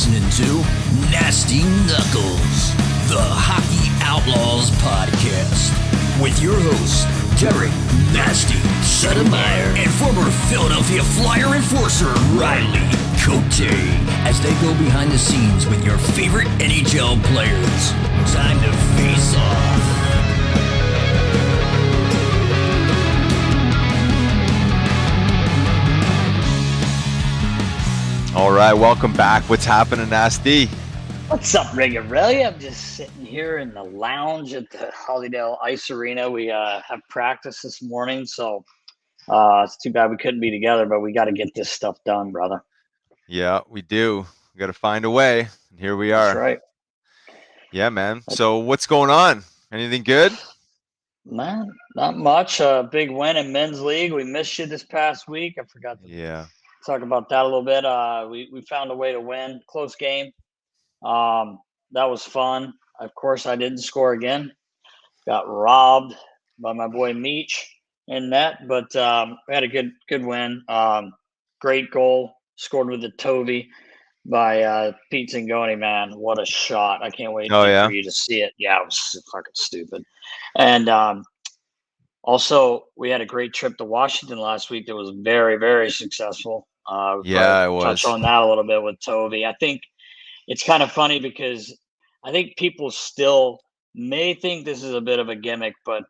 listening to Nasty Knuckles, the Hockey Outlaws podcast, with your hosts, Derek Nasty Settlemyre and former Philadelphia Flyer enforcer Riley Cote, as they go behind the scenes with your favorite NHL players. Time to face off. All right, welcome back. What's happening, Nasty? What's up, Rivalry? I'm just sitting here in the lounge at the Hollydale Ice Arena. We have practice this morning, so it's too bad we couldn't be together, but we got to get this stuff done, brother. Yeah, we do. We got to find a way. And here we are. That's right. Yeah, man. So what's going on? Anything good? Man, not much. Big win in men's league. We missed you this past week. I forgot to talk about that a little bit. We found a way to win. Close game. That was fun. Of course, I didn't score again. Got robbed by my boy Meach in net, but we had a good win. Great goal scored with the Toby by Pete Zingoni. Man, what a shot! I can't wait for you to see it. Yeah, it was fucking stupid. And also, we had a great trip to Washington last week that was very, very successful. It was. Touch on that a little bit with Toby. I think it's kind of funny because I think people still may think this is a bit of a gimmick, but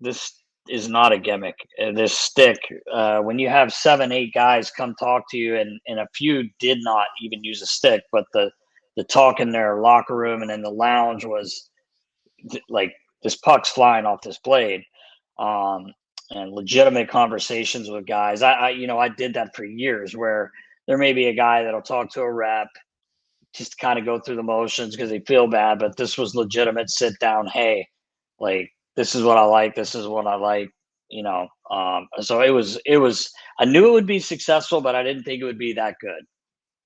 this is not a gimmick. This stick, when you have 7-8 guys come talk to you, and a few did not even use a stick, but the talk in their locker room and in the lounge was like, this puck's flying off this blade. And legitimate conversations with guys. I did that for years, where there may be a guy that'll talk to a rep just to kind of go through the motions because they feel bad, but this was legitimate sit down. Hey, like, this is what I like. This is what I like, so it was, I knew it would be successful, but I didn't think it would be that good.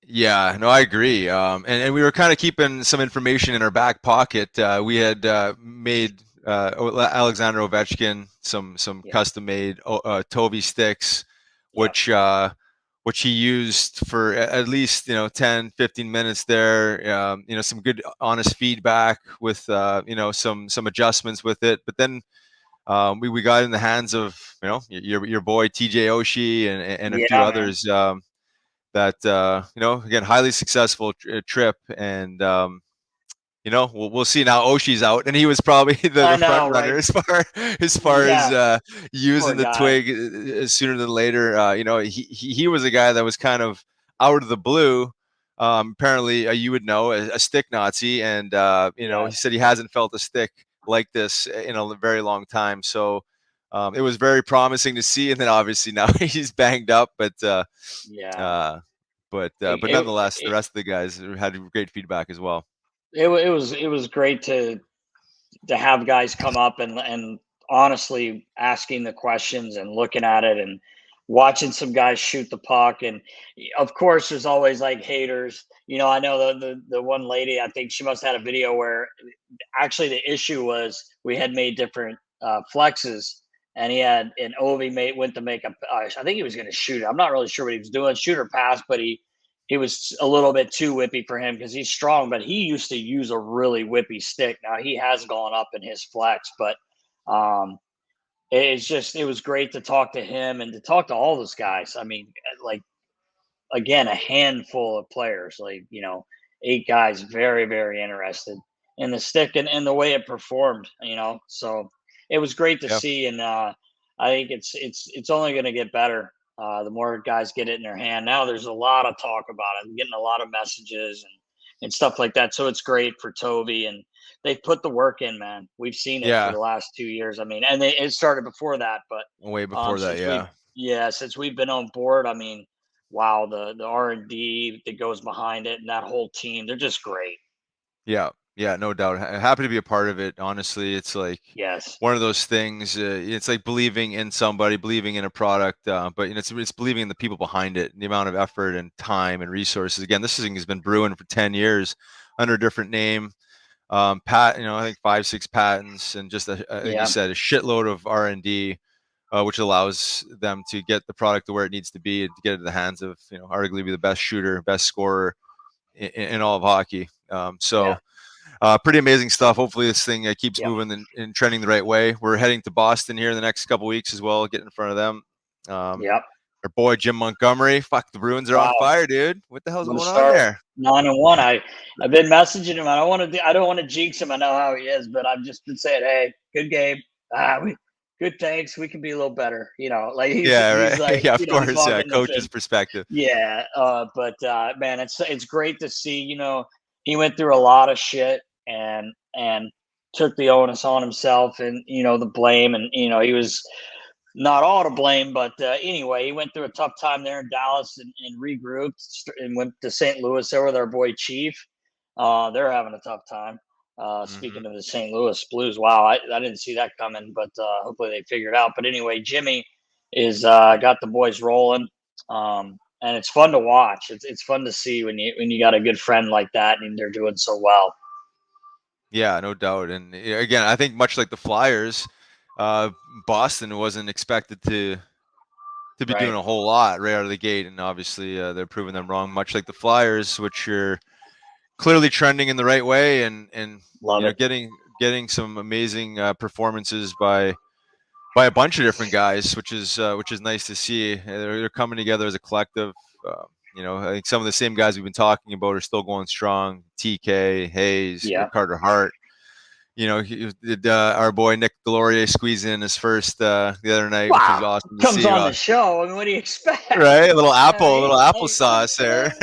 Yeah, no, I agree. And we were kind of keeping some information in our back pocket. We had made Alexander Ovechkin some custom made Toby sticks, which he used for at least 10-15 minutes there. Some good honest feedback with some adjustments with it. But then we got in the hands of your boy TJ Oshie and a few others that again, highly successful trip. And we'll see now. Oshie's out, and he was probably the front runner as far as using the twig sooner than later. He was a guy that was kind of out of the blue. Apparently, you would know, a stick Nazi, and he said he hasn't felt a stick like this in a very long time. So it was very promising to see, and then obviously now he's banged up, but nonetheless, the rest of the guys had great feedback as well. It was great to have guys come up and honestly asking the questions and looking at it and watching some guys shoot the puck. And of course, there's always like haters. I know the one lady, I think she must have had a video where actually the issue was we had made different flexes, and Ovi went to make I think he was going to shoot it. I'm not really sure what he was doing, shoot or pass, but he was a little bit too whippy for him because he's strong, but he used to use a really whippy stick. Now he has gone up in his flex, but it was great to talk to him and to talk to all those guys. I mean, like, again, a handful of players, 8 guys, very, very interested in the stick and the way it performed, so it was great to see. And I think it's only going to get better. The more guys get it in their hand. Now there's a lot of talk about it. I'm getting a lot of messages and stuff like that. So it's great for Toby, and they've put the work in, man. We've seen it for the last 2 years. I mean, and it started before that, but way before that, since we've been on board, I mean, wow, the R&D that goes behind it and that whole team, they're just great. Yeah, no doubt. Happy to be a part of it. Honestly, it's like one of those things. It's like believing in somebody, believing in a product, but it's believing in the people behind it, and the amount of effort and time and resources. Again, this thing has been brewing for 10 years under a different name. I think 5-6 patents, and just like you said, a shitload of R&D, which allows them to get the product to where it needs to be and to get it in the hands of arguably the best shooter, best scorer in all of hockey. Yeah. Pretty amazing stuff. Hopefully this thing keeps Yep. moving and trending the right way. We're heading to Boston here in the next couple weeks as well, get in front of them. Yep. Our boy Jim Montgomery. Fuck, the Bruins are on Wow. fire, dude. What the hell's I'm gonna going on start there? 9-1. I've been messaging him. I don't want to jinx him. I know how he is, but I've just been saying, hey, good game. Good, thanks. We can be a little better. Like he's Right. like, yeah, of course. Yeah, talking coach's perspective. Yeah. But man, it's great to see. He went through a lot of shit and took the onus on himself, and the blame, and he was not all to blame, but anyway, he went through a tough time there in Dallas and regrouped and went to St. Louis there with our boy Chief. They're having a tough time. Speaking of the St. Louis Blues, wow, I didn't see that coming, but hopefully they figure it out. But anyway, Jimmy is got the boys rolling, and it's fun to watch. It's fun to see when you got a good friend like that and they're doing so well. Yeah, no doubt. And again, I think much like the Flyers, Boston wasn't expected to be doing a whole lot right out of the gate, and obviously they're proving them wrong. Much like the Flyers, which are clearly trending in the right way, and Love it. getting some amazing performances by a bunch of different guys, which is nice to see. They're coming together as a collective. I think some of the same guys we've been talking about are still going strong. TK, Hayes, Carter Hart. Our boy Nick Delorier squeeze in his first the other night, which was awesome to Comes see. on the show. I mean, what do you expect? Right, a little applesauce there.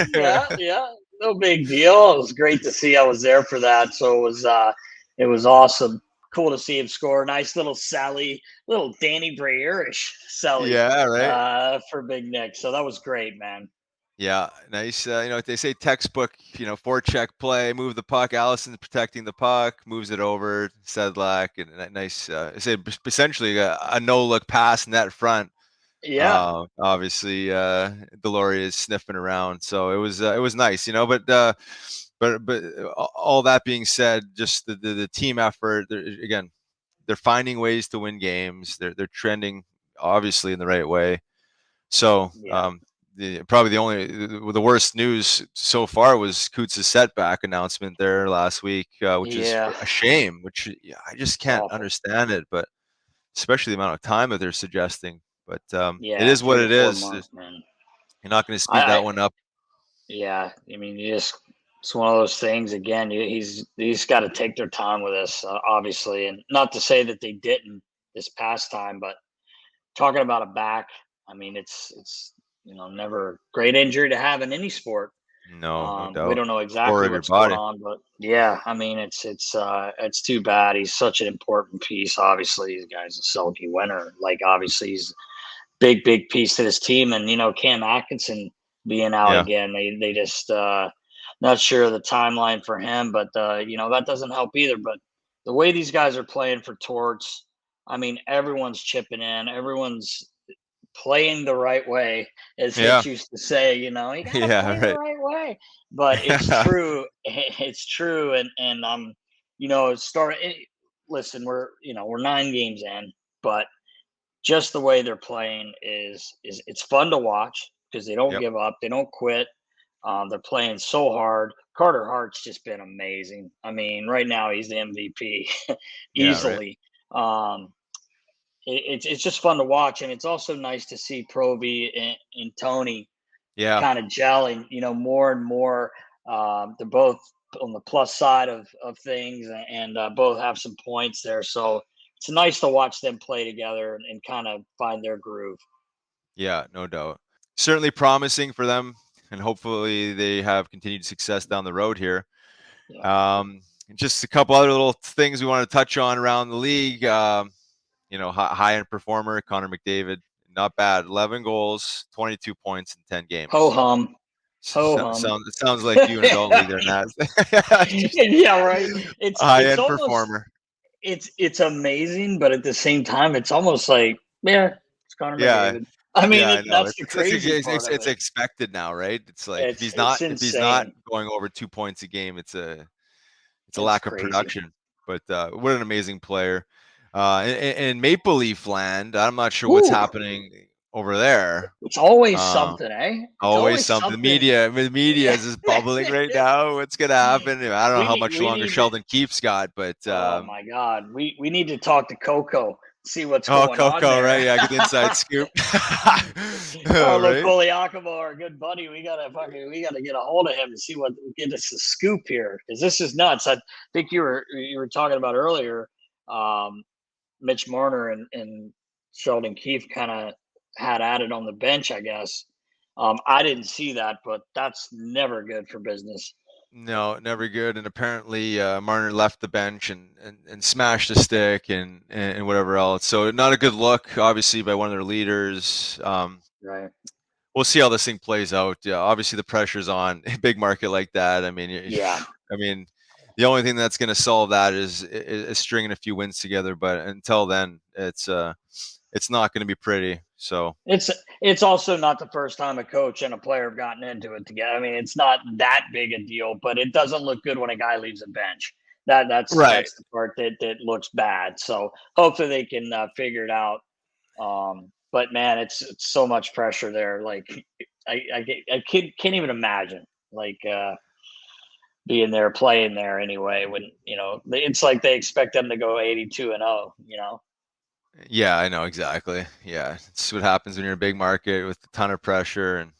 Yeah, no big deal. It was great to see. I was there for that, so it was awesome. Cool to see him score. Nice little Sally, little Danny Briere-ish Sally. Yeah, right. For Big Nick. So that was great, man. Yeah, nice. They say textbook, forecheck play, move the puck. Allison's protecting the puck, moves it over, Sedlak, and nice. I say essentially a no-look pass net front. Yeah. Obviously, Delorier is sniffing around, so it was nice, But all that being said, just the team effort. They're finding ways to win games. They're trending obviously in the right way. So. Yeah. Probably the worst news so far was Coots' setback announcement there last week, which is a shame. Which I just can't understand it, but especially the amount of time that they're suggesting. But it is what it is. Months, you're not going to speed that one up. Yeah, I mean, it's one of those things. Again, he's got to take their time with this, obviously, and not to say that they didn't this past time, but talking about a back, I mean, it's never a great injury to have in any sport. No doubt. We don't know exactly what's going on, but yeah, I mean, it's too bad. He's such an important piece. Obviously, the guy's a Selke winner. Like, obviously, he's big piece to this team. And Cam Atkinson being out again, they just not sure of the timeline for him, but that doesn't help either. But the way these guys are playing for Torts, I mean, everyone's chipping in, everyone's playing the right way, as Hitch used to say. You gotta play the right way. But it's true. It's true. And listen, we're 9 games in, but just the way they're playing is it's fun to watch because they don't give up, they don't quit. They're playing so hard. Carter Hart's just been amazing. I mean, right now he's the MVP easily. It's just fun to watch, and it's also nice to see Proby and Tony kind of gelling, more and more. They're both on the plus side of things, and both have some points there. So it's nice to watch them play together and kind of find their groove. Yeah, no doubt. Certainly promising for them, and hopefully they have continued success down the road here. Yeah. Just a couple other little things we want to touch on around the league. High-end performer, Connor McDavid, not bad. 11 goals, 22 points in 10 games. Ho-hum. It sounds like you in adult league there, Nat. Yeah, right. It's high-end almost, performer. It's amazing, but at the same time, it's almost like, it's Connor McDavid. I mean, that's the crazy part of it. It's expected now, right? It's like if he's not going over 2 points a game, it's a lack of production. But what an amazing player. In Maple Leaf land, I'm not sure what's happening over there. It's always something, eh? It's always something. The media is just bubbling right now. What's gonna happen? I don't know how much longer Sheldon Keefe's got, but oh my God, we need to talk to Coco, see what's going on Coco, there. right? Yeah, get the inside scoop. Look, Koliakova, our good buddy, we gotta get a hold of him and see get us a scoop here, because this is nuts. I think you were talking about earlier. Mitch Marner and Sheldon Keefe kind of had at it on the bench, I guess. I didn't see that, but that's never good for business. No, never good. And apparently Marner left the bench and smashed a stick and whatever else. So not a good look, obviously, by one of their leaders. Right. We'll see how this thing plays out. Yeah, obviously the pressure's on a big market like that. I mean, the only thing that's going to solve that is stringing a few wins together. But until then, it's not going to be pretty. So it's also not the first time a coach and a player have gotten into it together. I mean, it's not that big a deal, but it doesn't look good when a guy leaves a bench. That's right. That's the part that looks bad. So hopefully they can figure it out. But man, it's so much pressure there. Like I can't even imagine being there, playing there anyway. When it's like they expect them to go 82-0. Yeah, I know exactly. Yeah, it's what happens when you're in a big market with a ton of pressure and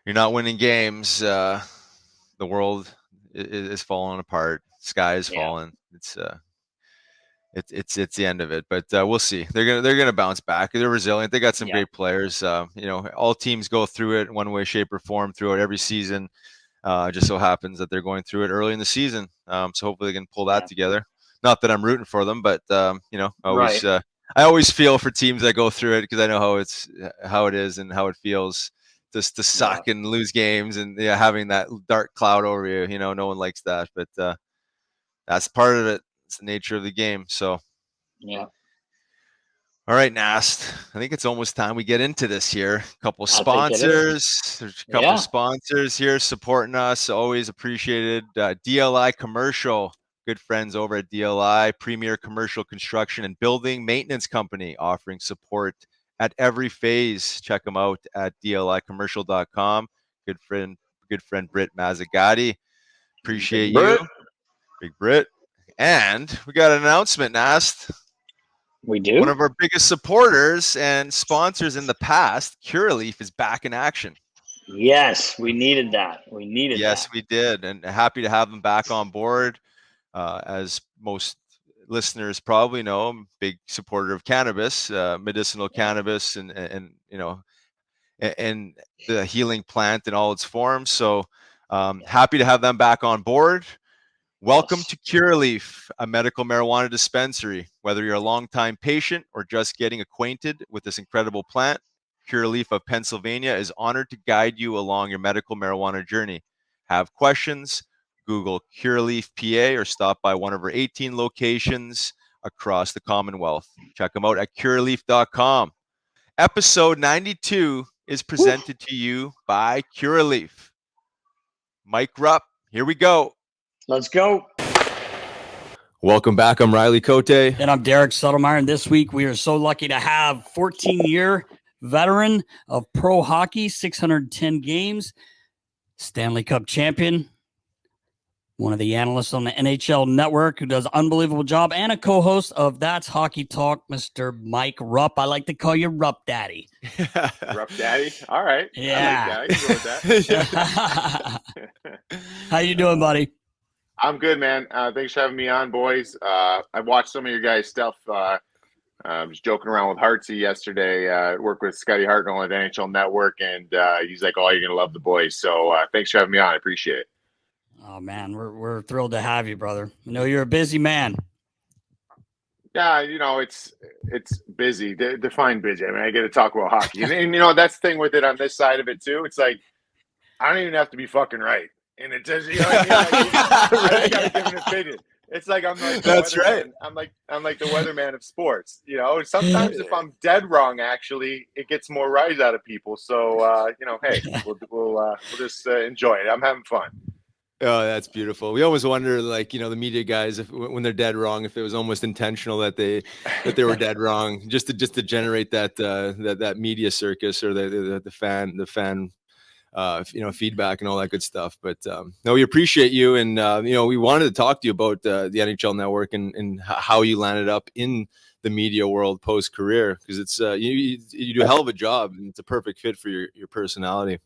you're not winning games. The world is falling apart. Sky is falling. It's the end of it. But we'll see. They're gonna bounce back. They're resilient. They got some great players. All teams go through it in one way, shape, or form throughout every season. Just so happens that they're going through it early in the season. So hopefully they can pull that together. Not that I'm rooting for them, but I always feel for teams that go through it because I know how it is and how it feels just to suck and lose games and having that dark cloud over you. No one likes that, but that's part of it. It's the nature of the game. So yeah. All right, Nast. I think it's almost time we get into this here. A couple sponsors. There's a couple sponsors here supporting us. Always appreciated. DLI Commercial. Good friends over at DLI, premier commercial construction and building maintenance company, offering support at every phase. Check them out at dlicommercial.com. Good friend Britt Mazzagatti. Appreciate you. Big Britt. And we got an announcement, Nast. We do. One of our biggest supporters and sponsors in the past, Curaleaf, is back in action. Yes, we needed that. Yes, we did. And happy to have them back on board. As most listeners probably know, I'm a big supporter of cannabis, medicinal cannabis, and the healing plant in all its forms. So happy to have them back on board. Welcome to Curaleaf, a medical marijuana dispensary. Whether you're a longtime patient or just getting acquainted with this incredible plant, Curaleaf of Pennsylvania is honored to guide you along your medical marijuana journey. Have questions? Google Curaleaf PA or stop by one of our 18 locations across the Commonwealth. Check them out at curaleaf.com. Episode 92 is presented to you by Curaleaf. Mike Rupp, here we go. Let's go. Welcome back. I'm Riley Cote. And I'm Derek Settlemyre. And this week we are so lucky to have 14-year veteran of pro hockey, 610 games, Stanley Cup champion, one of the analysts on the NHL Network who does an unbelievable job, and a co-host of That's Hockey Talk, Mr. Mike Rupp. I like to call you Rupp Daddy. Rupp Daddy? All right. Yeah. I can go with that. How you doing, buddy? I'm good, man. Thanks for having me on, boys. I watched some of your guys' stuff. I was joking around with Hartsey yesterday. Worked with Scotty Hartnell at NHL Network, and he's like, "Oh, you're gonna love the boys." So thanks for having me on. I appreciate it. Oh man, we're thrilled to have you, brother. I know you're a busy man. Yeah, it's busy. Define busy. I mean, I get to talk about hockey, and that's the thing with it on this side of it too. It's like I don't even have to be fucking right, and it does. I gotta give an opinion. It's like I'm like that's right. I'm like the weatherman of sports. Sometimes if I'm dead wrong, actually, it gets more rise out of people. So hey, we'll just enjoy it. I'm having fun. Oh, that's beautiful. We always wonder, like, the media guys, if when they're dead wrong, if it was almost intentional that they were dead wrong, just to generate that media circus or the fan feedback and all that good stuff. But no, we appreciate you, and we wanted to talk to you about the NHL Network and how you landed up in the media world post career, because it's you do a hell of a job, and it's a perfect fit for your personality.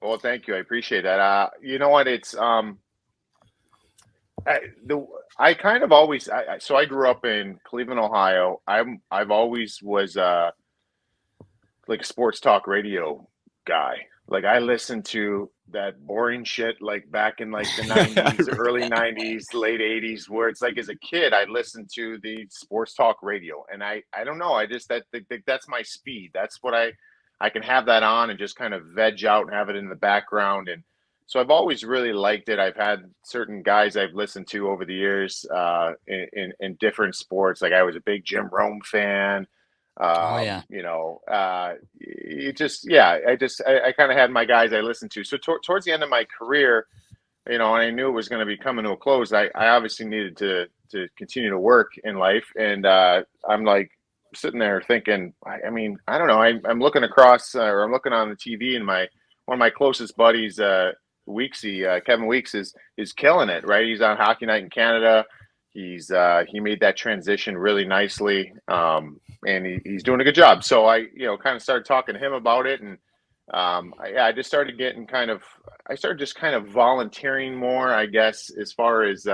Well, thank you. I appreciate that. You know what? It's I kind of always. So I grew up in Cleveland, Ohio. I've always was like a sports talk radio guy. Like I listened to that boring shit like back in like the 90s, early 90s, late 80s, where it's like as a kid I listened to the sports talk radio, and I don't know. I just that's my speed. That's what I can have that on and just kind of veg out and have it in the background. And so I've always really liked it. I've had certain guys I've listened to over the years in different sports. Like I was a big Jim Rome fan. I kind of had my guys I listened to. So towards the end of my career, and I knew it was going to be coming to a close. I obviously needed to continue to work in life. And I'm like, sitting there thinking, I mean, I don't know. I'm looking across, or I'm looking on the TV, and one of my closest buddies, Kevin Weeks, is killing it. Right, he's on Hockey Night in Canada. He made that transition really nicely, and he's doing a good job. So I kind of started talking to him about it, and I just started getting I started just kind of volunteering more, I guess, as far as.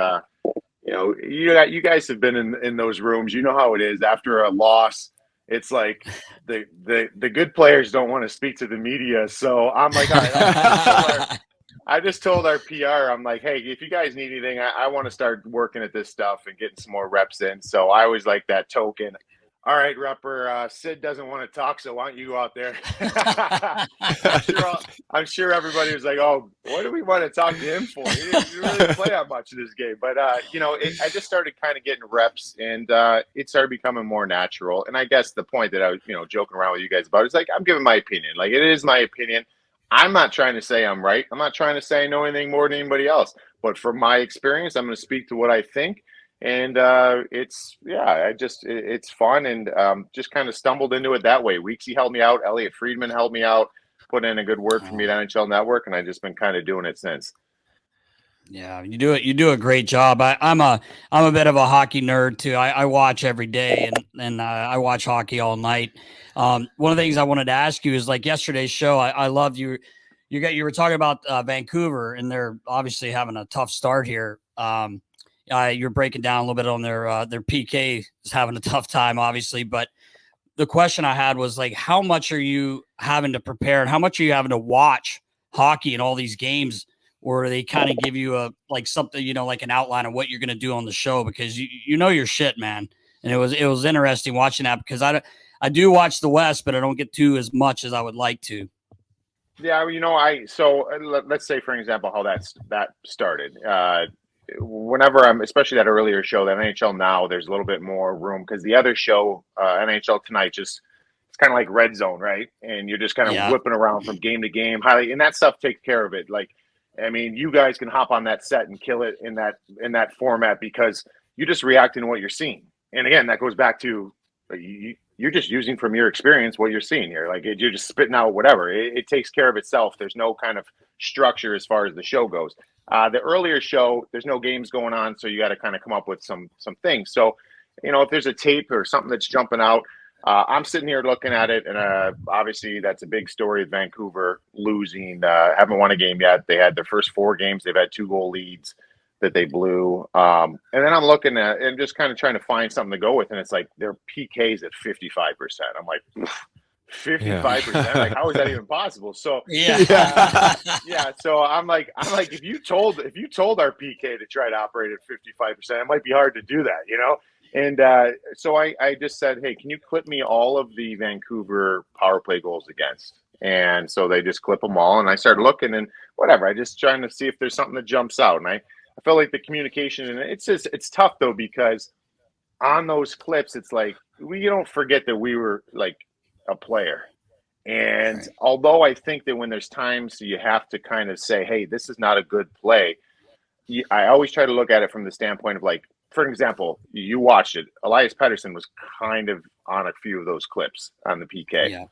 You guys have been in those rooms. You know how it is after a loss. It's like the good players don't want to speak to the media. So I'm like, all right, I just told our PR, I'm like, hey, if you guys need anything, I want to start working at this stuff and getting some more reps in. So I always like that token. All right, Rupper, Sid doesn't want to talk, so why don't you go out there? I'm sure everybody was like, oh, what do we want to talk to him for? He didn't really play that much in this game. But, I just started kind of getting reps, and it started becoming more natural. And I guess the point that I was, joking around with you guys about is like, I'm giving my opinion. Like, it is my opinion. I'm not trying to say I'm right. I'm not trying to say I know anything more than anybody else. But from my experience, I'm going to speak to what I think. And it's fun, and just kind of stumbled into it that way. Weeksy helped me out. Elliot Friedman helped me out, put in a good word for me at NHL Network, and I've just been kind of doing it since. Yeah, you do a great job. I'm a bit of a hockey nerd too. I watch every day, and I watch hockey all night. One of the things I wanted to ask you is, like, yesterday's show. I loved you. You were talking about Vancouver, and they're obviously having a tough start here. You're breaking down a little bit on their PK is having a tough time, obviously. But the question I had was, like, how much are you having to prepare, and how much are you having to watch hockey in all these games, or they kind of give you something, like an outline of what you're going to do on the show, because you know your shit, man. And it was interesting watching that, because I do watch the West, but I don't get to as much as I would like to. Yeah, so let's say, for example, how that started. Whenever especially that earlier show, that NHL Now, there's a little bit more room, because the other show, NHL Tonight, it's kind of like Red Zone, right? And you're just kind of whipping around from game to game, and that stuff takes care of it. Like, I mean, you guys can hop on that set and kill it in that format, because you're just reacting to what you're seeing. And again, that goes back to you're just using from your experience what you're seeing here. Like, you're just spitting out whatever. It takes care of itself. There's no kind of structure as far as the show goes. The earlier show, there's no games going on, so you got to kind of come up with some things. So, if there's a tape or something that's jumping out, I'm sitting here looking at it, and obviously that's a big story of Vancouver losing. Haven't won a game yet. They had their first 4 games. They've had 2-goal leads that they blew. And then I'm looking at and just kind of trying to find something to go with, and it's like their PK's at 55%. I'm like, 55%. Like, how is that even possible? So so I'm like, if you told our PK to try to operate at 55%, it might be hard to do that, And so I just said, hey, can you clip me all of the Vancouver power play goals against? And so they just clip them all, and I started looking, and whatever. I just trying to see if there's something that jumps out, and I felt like the communication, and it's tough though, because on those clips, it's like we don't forget that we were like a player. And although I think that when there's times you have to kind of say, hey, this is not a good play, I always try to look at it from the standpoint of, like, for example, you watched it. Elias Pettersson was kind of on a few of those clips on the PK. Yeah.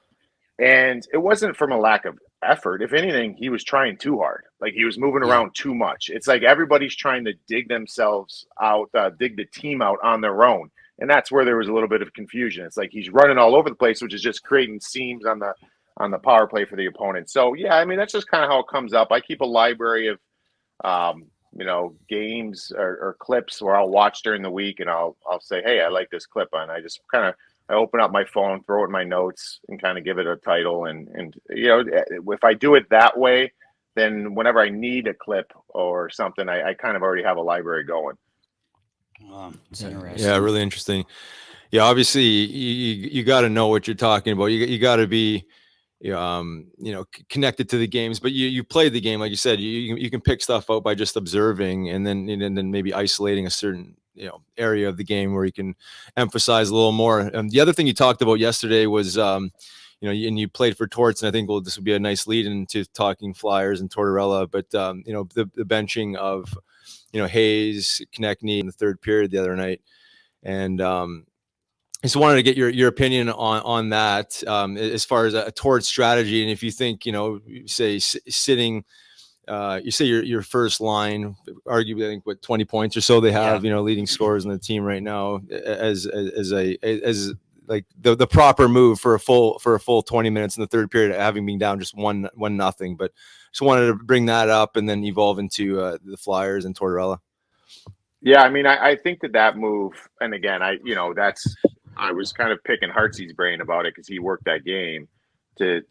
And it wasn't from a lack of effort. If anything, he was trying too hard. Like, he was moving around too much. It's like everybody's trying to dig themselves out, dig the team out on their own. And that's where there was a little bit of confusion. It's like he's running all over the place, which is just creating seams on the power play for the opponent. So, yeah, I mean, that's just kind of how it comes up. I keep a library of, games or clips where I'll watch during the week, and I'll say, hey, I like this clip. And I just kind of, I open up my phone, throw it in my notes, and kind of give it a title. And if I do it that way, then whenever I need a clip or something, I kind of already have a library going. It's interesting. Yeah, really interesting. Yeah, obviously you got to know what you're talking about. You got to be, connected to the games, but you played the game, like you said. You can pick stuff out by just observing, and then maybe isolating a certain area of the game where you can emphasize a little more. And the other thing you talked about yesterday was and you played for Torts, and I think this would be a nice lead into talking Flyers and Tortorella. But the benching of Hayes, Konechny in the third period the other night, and I just wanted to get your opinion on that as far as a Torts strategy, and if you think say sitting. You say your first line, arguably, I think 20 points or so they have, leading scorers in the team right now, as like the proper move for a full 20 minutes in the third period, having been down just 1-0. But just wanted to bring that up and then evolve into the Flyers and Tortorella. Yeah, I mean, I think that move, and again, I was kind of picking Hartsy's brain about it because he worked that game to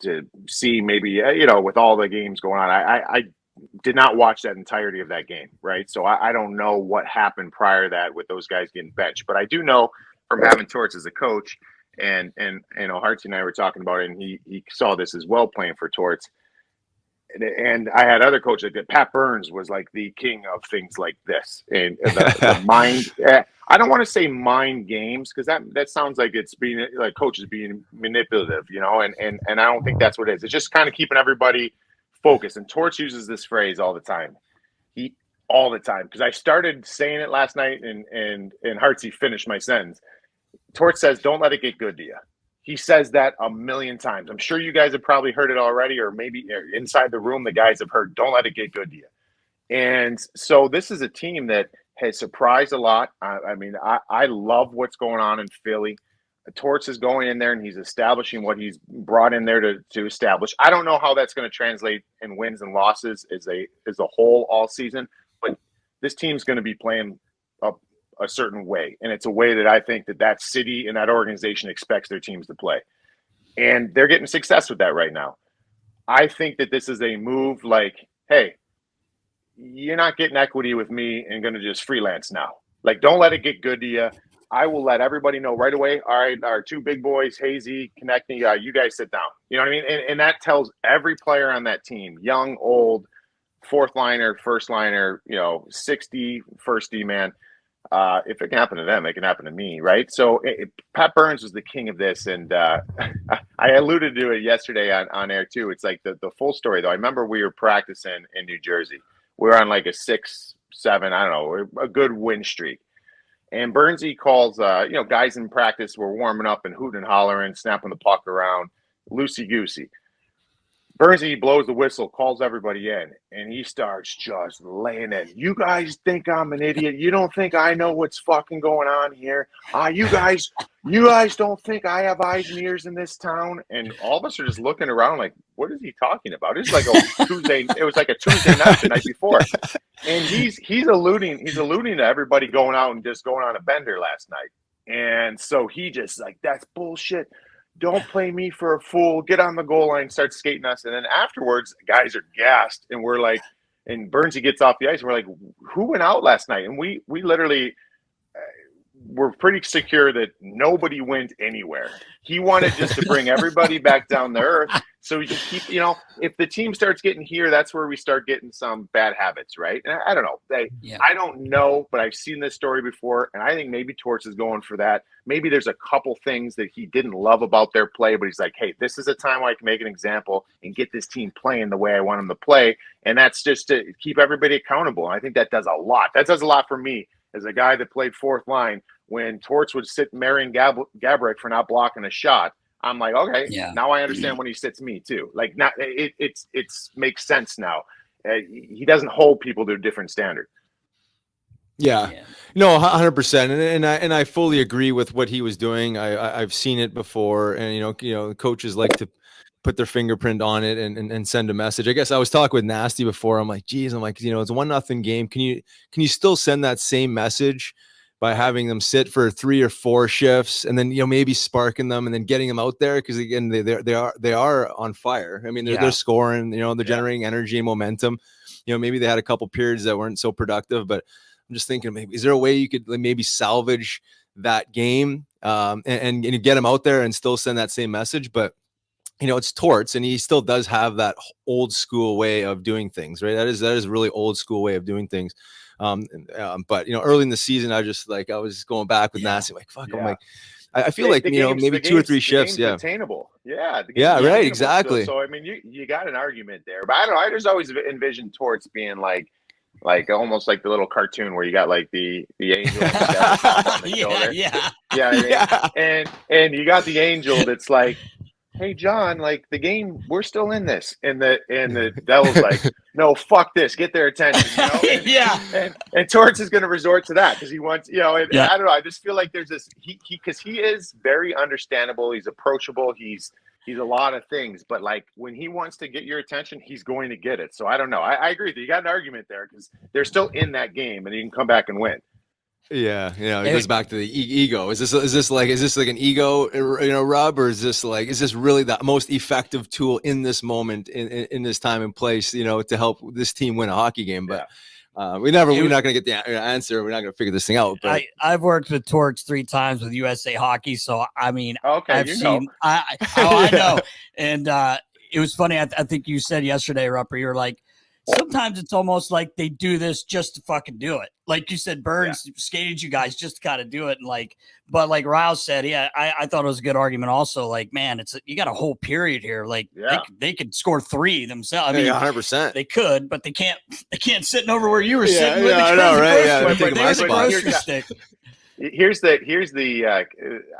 see maybe with all the games going on. I did not watch that entirety of that game, right? So I don't know what happened prior to that with those guys getting benched, but I do know from having Torts as a coach, and Hartsy and I were talking about it, and he saw this as well playing for Torts. And I had other coaches that Pat Burns was like the king of things like this, and the mind. I don't want to say mind games because that sounds like it's being like coaches being manipulative, and I don't think that's what it is. It's just kind of keeping everybody focused. And Torch uses this phrase all the time. All the time, because I started saying it last night, and Hartsy finished my sentence. Torch says, "Don't let it get good to you." He says that a million times. I'm sure you guys have probably heard it already, or maybe inside the room, the guys have heard, "Don't let it get good to you." And so this is a team that has surprised a lot. I love what's going on in Philly. Torts is going in there and he's establishing what he's brought in there to establish. I don't know how that's going to translate in wins and losses as a whole all season, but this team's going to be playing a certain way, and it's a way that I think that city and that organization expects their teams to play, and they're getting success with that right now. I think that this is a move like, hey, you're not getting equity with me and going to just freelance now. Like, don't let it get good to you. I will let everybody know right away. All right, our two big boys, Hazy, Konechny, you guys sit down. You know what I mean? And that tells every player on that team, young, old, fourth liner, first liner, 60, first D-man. If it can happen to them, it can happen to me, right? So Pat Burns was the king of this, and I alluded to it yesterday on air too. It's like the full story, though. I remember we were practicing in New Jersey. We were on like a 6-7, I don't know, a good win streak. And Burnsy calls, guys in practice were warming up and hooting and hollering, snapping the puck around, loosey-goosey. Burnsy blows the whistle, calls everybody in, and he starts just laying in. You guys think I'm an idiot? You don't think I know what's fucking going on here? You guys don't think I have eyes and ears in this town? And all of us are just looking around like, what is he talking about? It was like a Tuesday. It was like a Tuesday night the night before, and he's alluding to everybody going out and just going on a bender last night. And so he just like, that's bullshit. Don't play me for a fool. Get on the goal line, start skating us. And then afterwards, guys are gassed. And we're like, and Burnsy gets off the ice. And we're like, who went out last night? And we literally we're pretty secure that nobody went anywhere. He wanted just to bring everybody back down to earth so we can keep, if the team starts getting here, that's where we start getting some bad habits, right? And I don't know. I don't know, but I've seen this story before, and I think maybe Torts is going for that. Maybe there's a couple things that he didn't love about their play, but he's like, hey, this is a time where I can make an example and get this team playing the way I want them to play. And that's just to keep everybody accountable. And I think that does a lot. That does a lot for me as a guy that played fourth line. When Torts would sit Marion Gaborik for not blocking a shot, I'm like, okay, now I understand when he sits me too. Like, now it makes sense now. He doesn't hold people to a different standard. Yeah, no, 100%, and I fully agree with what he was doing. I've seen it before, and coaches like to put their fingerprint on it and send a message. I guess I was talking with Nasty before. I'm like, geez, it's a 1-0 game. Can you still send that same message by having them sit for 3 or 4 shifts and then maybe sparking them and then getting them out there, because again they are on fire. I mean they're scoring, they're generating energy and momentum. Maybe they had a couple periods that weren't so productive, but I'm just thinking, maybe is there a way you could maybe salvage that game and get them out there and still send that same message? But it's Torts, and he still does have that old school way of doing things, right? That is really old school way of doing things. But early in the season, I was going back with Nasty, like, fuck, I'm like, I feel like maybe 2 or 3 shifts, attainable, right, exactly. So I mean, you got an argument there, but I don't know. I just always envisioned Torts being like almost like the little cartoon where you got like the angel and the devil and you got the angel that's like, hey John, like the game, we're still in this, and the devil's like, no, fuck this, get their attention, and Torts is going to resort to that because he wants, and I don't know, I just feel like there's this because he is very understandable, he's approachable, he's a lot of things, but like when he wants to get your attention, he's going to get it. So I don't know, I agree that you got an argument there because they're still in that game and you can come back and win. Yeah, it goes back to the ego. Is this like an ego, Rob, or is this really the most effective tool in this moment, in this time and place, to help this team win a hockey game? But we're not going to get the answer. We're not going to figure this thing out. But I've worked with Torts 3 times with USA Hockey, so I mean, I've seen. I know, and it was funny. I think you said yesterday, Rupper, you're like, sometimes it's almost like they do this just to fucking do it. Like you said, Burns skated you guys just to kind of do it. And but like Rouse said, I thought it was a good argument also. Like, man, you got a whole period here. Like they could score 3 themselves. I mean, 100%. They could, but they can't sitting over where you were sitting. I know, right? Here's the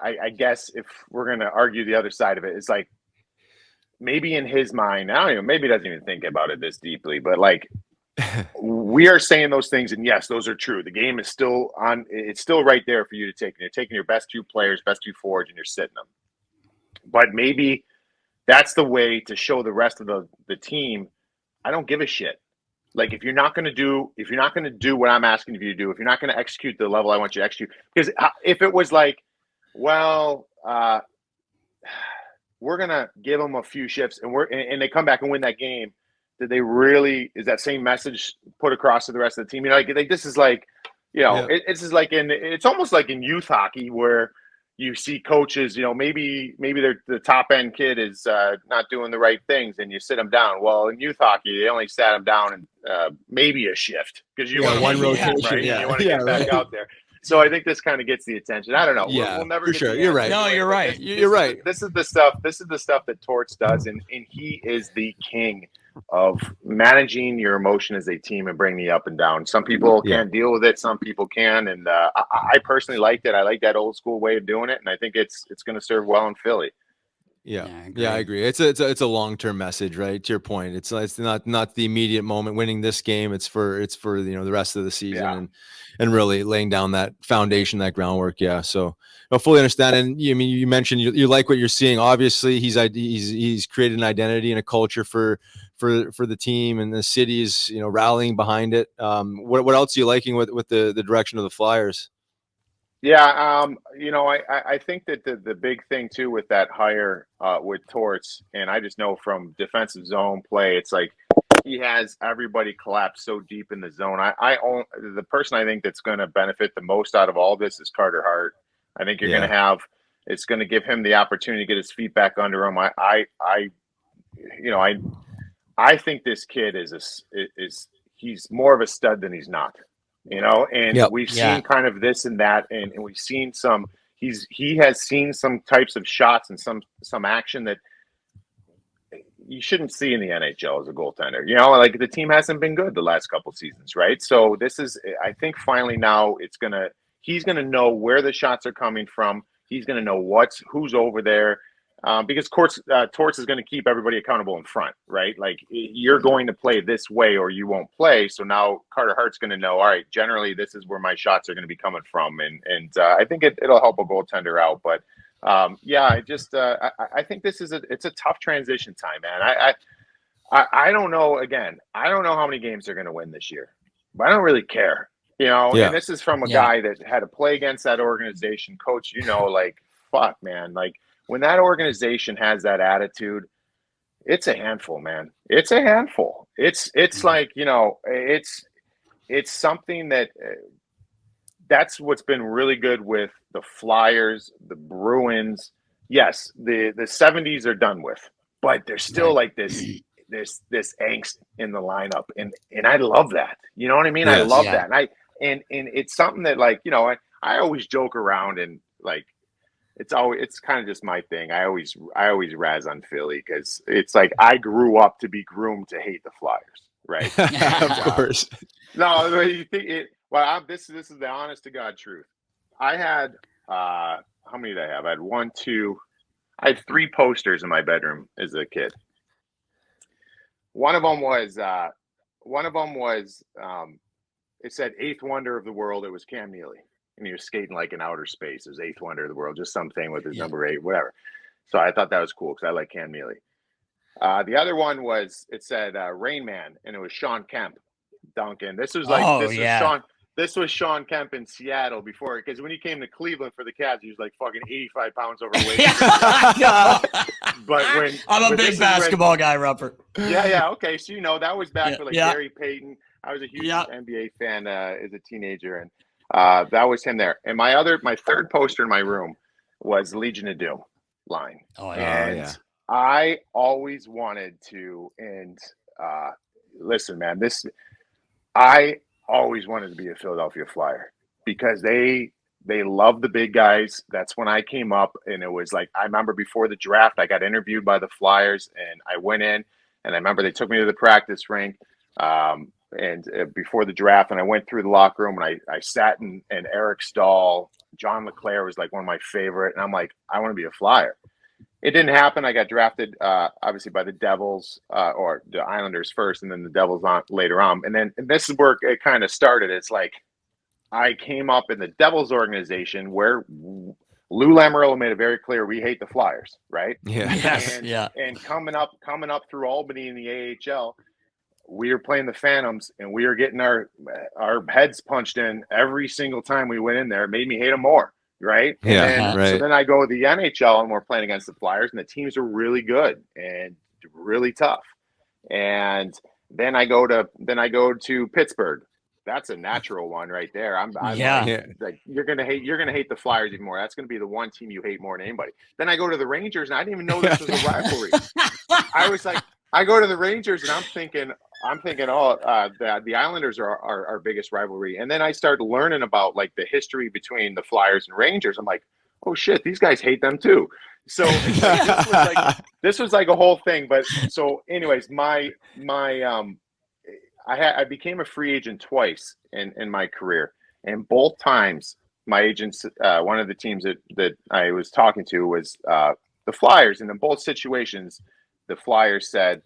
I guess if we're going to argue the other side of it, it's like, maybe in his mind, I don't know, maybe he doesn't even think about it this deeply, but like we are saying those things, and yes, those are true. The game is still on; it's still right there for you to take. And you're taking your best 2 players, best 2 forwards, and you're sitting them. But maybe that's the way to show the rest of the team, I don't give a shit. Like if you're not going to do what I'm asking you to do, if you're not going to execute the level I want you to execute, because if it was like, well, we're going to give them a few shifts and they come back and win that game, did they really, is that same message put across to the rest of the team? This is like, it's almost like in youth hockey where you see coaches, maybe the top end kid is not doing the right things and you sit them down. Well, in youth hockey, they only sat them down and maybe a shift because you want one rotation, right? You want to get back out there. So I think this kind of gets the attention. I don't know. We'll never for get sure. You're right. No, you're right. You're right. This is the stuff that Torts does, and he is the king of managing your emotion as a team and bringing you up and down. Some people can't deal with it. Some people can, and I personally liked it. I like that old school way of doing it, and I think it's going to serve well in Philly. Yeah, I agree. It's a long-term message, right? To your point, it's not the immediate moment winning this game. It's for the rest of the season and really laying down that foundation, that groundwork. Yeah, so I fully understand. And you mentioned you like what you're seeing. Obviously, he's created an identity and a culture for the team, and the city is rallying behind it. What else are you liking with the direction of the Flyers? Yeah, I think that the big thing too with that hire with Torts, and I just know from defensive zone play, it's like he has everybody collapse so deep in the zone. The person I think that's going to benefit the most out of all this is Carter Hart. I think you're going to have. It's going to give him the opportunity to get his feet back under him. I think this kid he's more of a stud than he's not, and we've seen kind of this and that, and we've seen he has seen some types of shots and some action that you shouldn't see in the NHL as a goaltender. Like the team hasn't been good the last couple seasons, right? So I think finally now he's going to know where the shots are coming from. He's going to know who's over there. Because Torts is going to keep everybody accountable in front, right? Like you're going to play this way or you won't play. So now Carter Hart's going to know, all right, generally this is where my shots are going to be coming from. And I think it'll help a goaltender out. But I think it's a tough transition time, man. I don't know. Again, I don't know how many games they're going to win this year, but I don't really care, and this is from a guy that had to play against that organization, coach, like, fuck, man, like, when that organization has that attitude, it's a handful, man. It's a handful. It's like, it's something that's what's been really good with the Flyers, the Bruins. Yes, the 70s are done with, but there's still like this angst in the lineup. And I love that. You know what I mean? Yes. I love that. And it's something that, like, I always joke around and like, it's kind of just my thing. I always razz on Philly because it's like I grew up to be groomed to hate the Flyers, right? Of course. No, you think it. Well, this is the honest to God truth. I had how many did I have? I had 3 posters in my bedroom as a kid. One of them was it said 8th wonder of the world. It was Cam Neely. And he was skating like in outer space. It was 8th wonder of the world, just something with his number 8, whatever. So I thought that was cool because I like Cam Neely. The other one it said Rain Man, and it was Sean Kemp dunking. This was Sean Kemp in Seattle before, because when he came to Cleveland for the Cavs, he was like fucking 85 pounds overweight. But I'm a big basketball guy, Rupper. Yeah. Okay, so that was back with Gary Payton. I was a huge NBA fan as a teenager, and that was him there. And my 3rd poster in my room was Legion of Doom line. I always wanted to, and listen, man, I always wanted to be a Philadelphia Flyer because they love the big guys. That's when I came up, and it was like, I remember before the draft, I got interviewed by the Flyers, and I went in, and I remember they took me to the practice rink. And before the draft, and I went through the locker room, and I sat in Eric Stahl, John LeClaire was like one of my favorite, and I'm like, I want to be a Flyer. It didn't happen. I got drafted, obviously, by the Devils or the Islanders first, and then the Devils later on. And this is where it kind of started. It's like I came up in the Devils organization where Lou Lamoriello made it very clear we hate the Flyers, right? Yeah. And coming up through Albany in the AHL. We were playing the Phantoms, and we were getting our heads punched in every single time we went in there. It made me hate them more, right? Yeah, right. So then I go to the NHL, and we're playing against the Flyers, and the teams are really good and really tough. And then I go to Pittsburgh. That's a natural one right there. Like you're gonna hate the Flyers even more. That's gonna be the one team you hate more than anybody. Then I go to the Rangers, and I didn't even know this was a rivalry. I go to the Rangers, and I'm thinking, the Islanders are our biggest rivalry. And then I started learning about like the history between the Flyers and Rangers. I'm like, oh shit, these guys hate them too. So this was like a whole thing. But so anyways, I became a free agent twice in my career. And both times my agents, one of the teams that I was talking to was the Flyers. And in both situations, the Flyers said,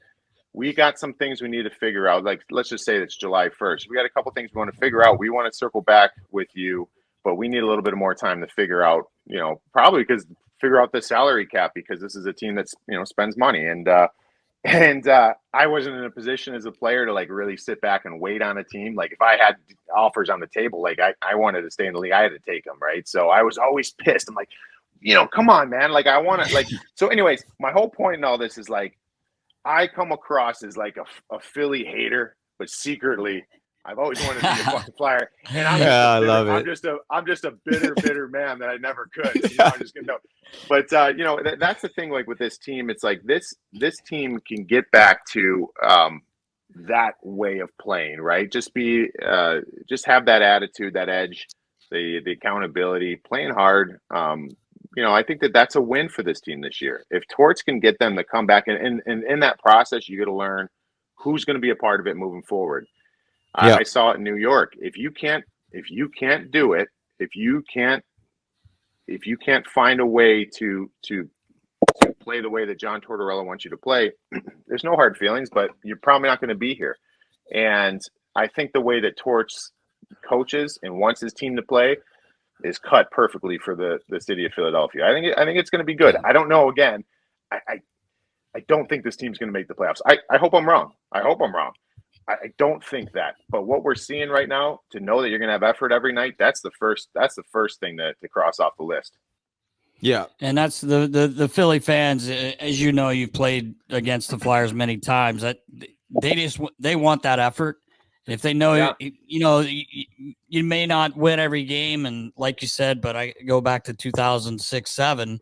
we got some things we need to figure out. Like, let's just say it's July 1st. We got a couple things we want to figure out. We want to circle back with you, but we need a little bit more time to figure out, probably figure out the salary cap, because this is a team that's, spends money. And I wasn't in a position as a player to like really sit back and wait on a team. Like if I had offers on the table, like I wanted to stay in the league, I had to take them. Right. So I was always pissed. I'm like, come on, man. Like I want to so anyways, my whole point in all this is like, I come across as like a Philly hater, but secretly I've always wanted to be a fucking Flyer. And I love it. I'm just a bitter man that I never could. So, I'm just gonna know. But that's the thing. Like with this team, it's like this team can get back to that way of playing, right? Just have that attitude, that edge, the accountability, playing hard. I think that's a win for this team this year. If Torts can get them to come back, and in that process, you got to learn who's going to be a part of it moving forward. Yeah. I saw it in New York. If you can't do it, if you can't find a way to play the way that John Tortorella wants you to play, there's no hard feelings, but you're probably not going to be here. And I think the way that Torts coaches and wants his team to play is cut perfectly for the city of Philadelphia. I think it's going to be good. I don't know. Again, I don't think this team's going to make the playoffs. I hope I'm wrong. I don't think that. But what we're seeing right now, to know that you're going to have effort every night, that's the first thing to cross off the list. Yeah. And that's the Philly fans, as you know, you've played against the Flyers many times, that they want that effort. If they know, you may not win every game. And like you said, but I go back to 2006-07,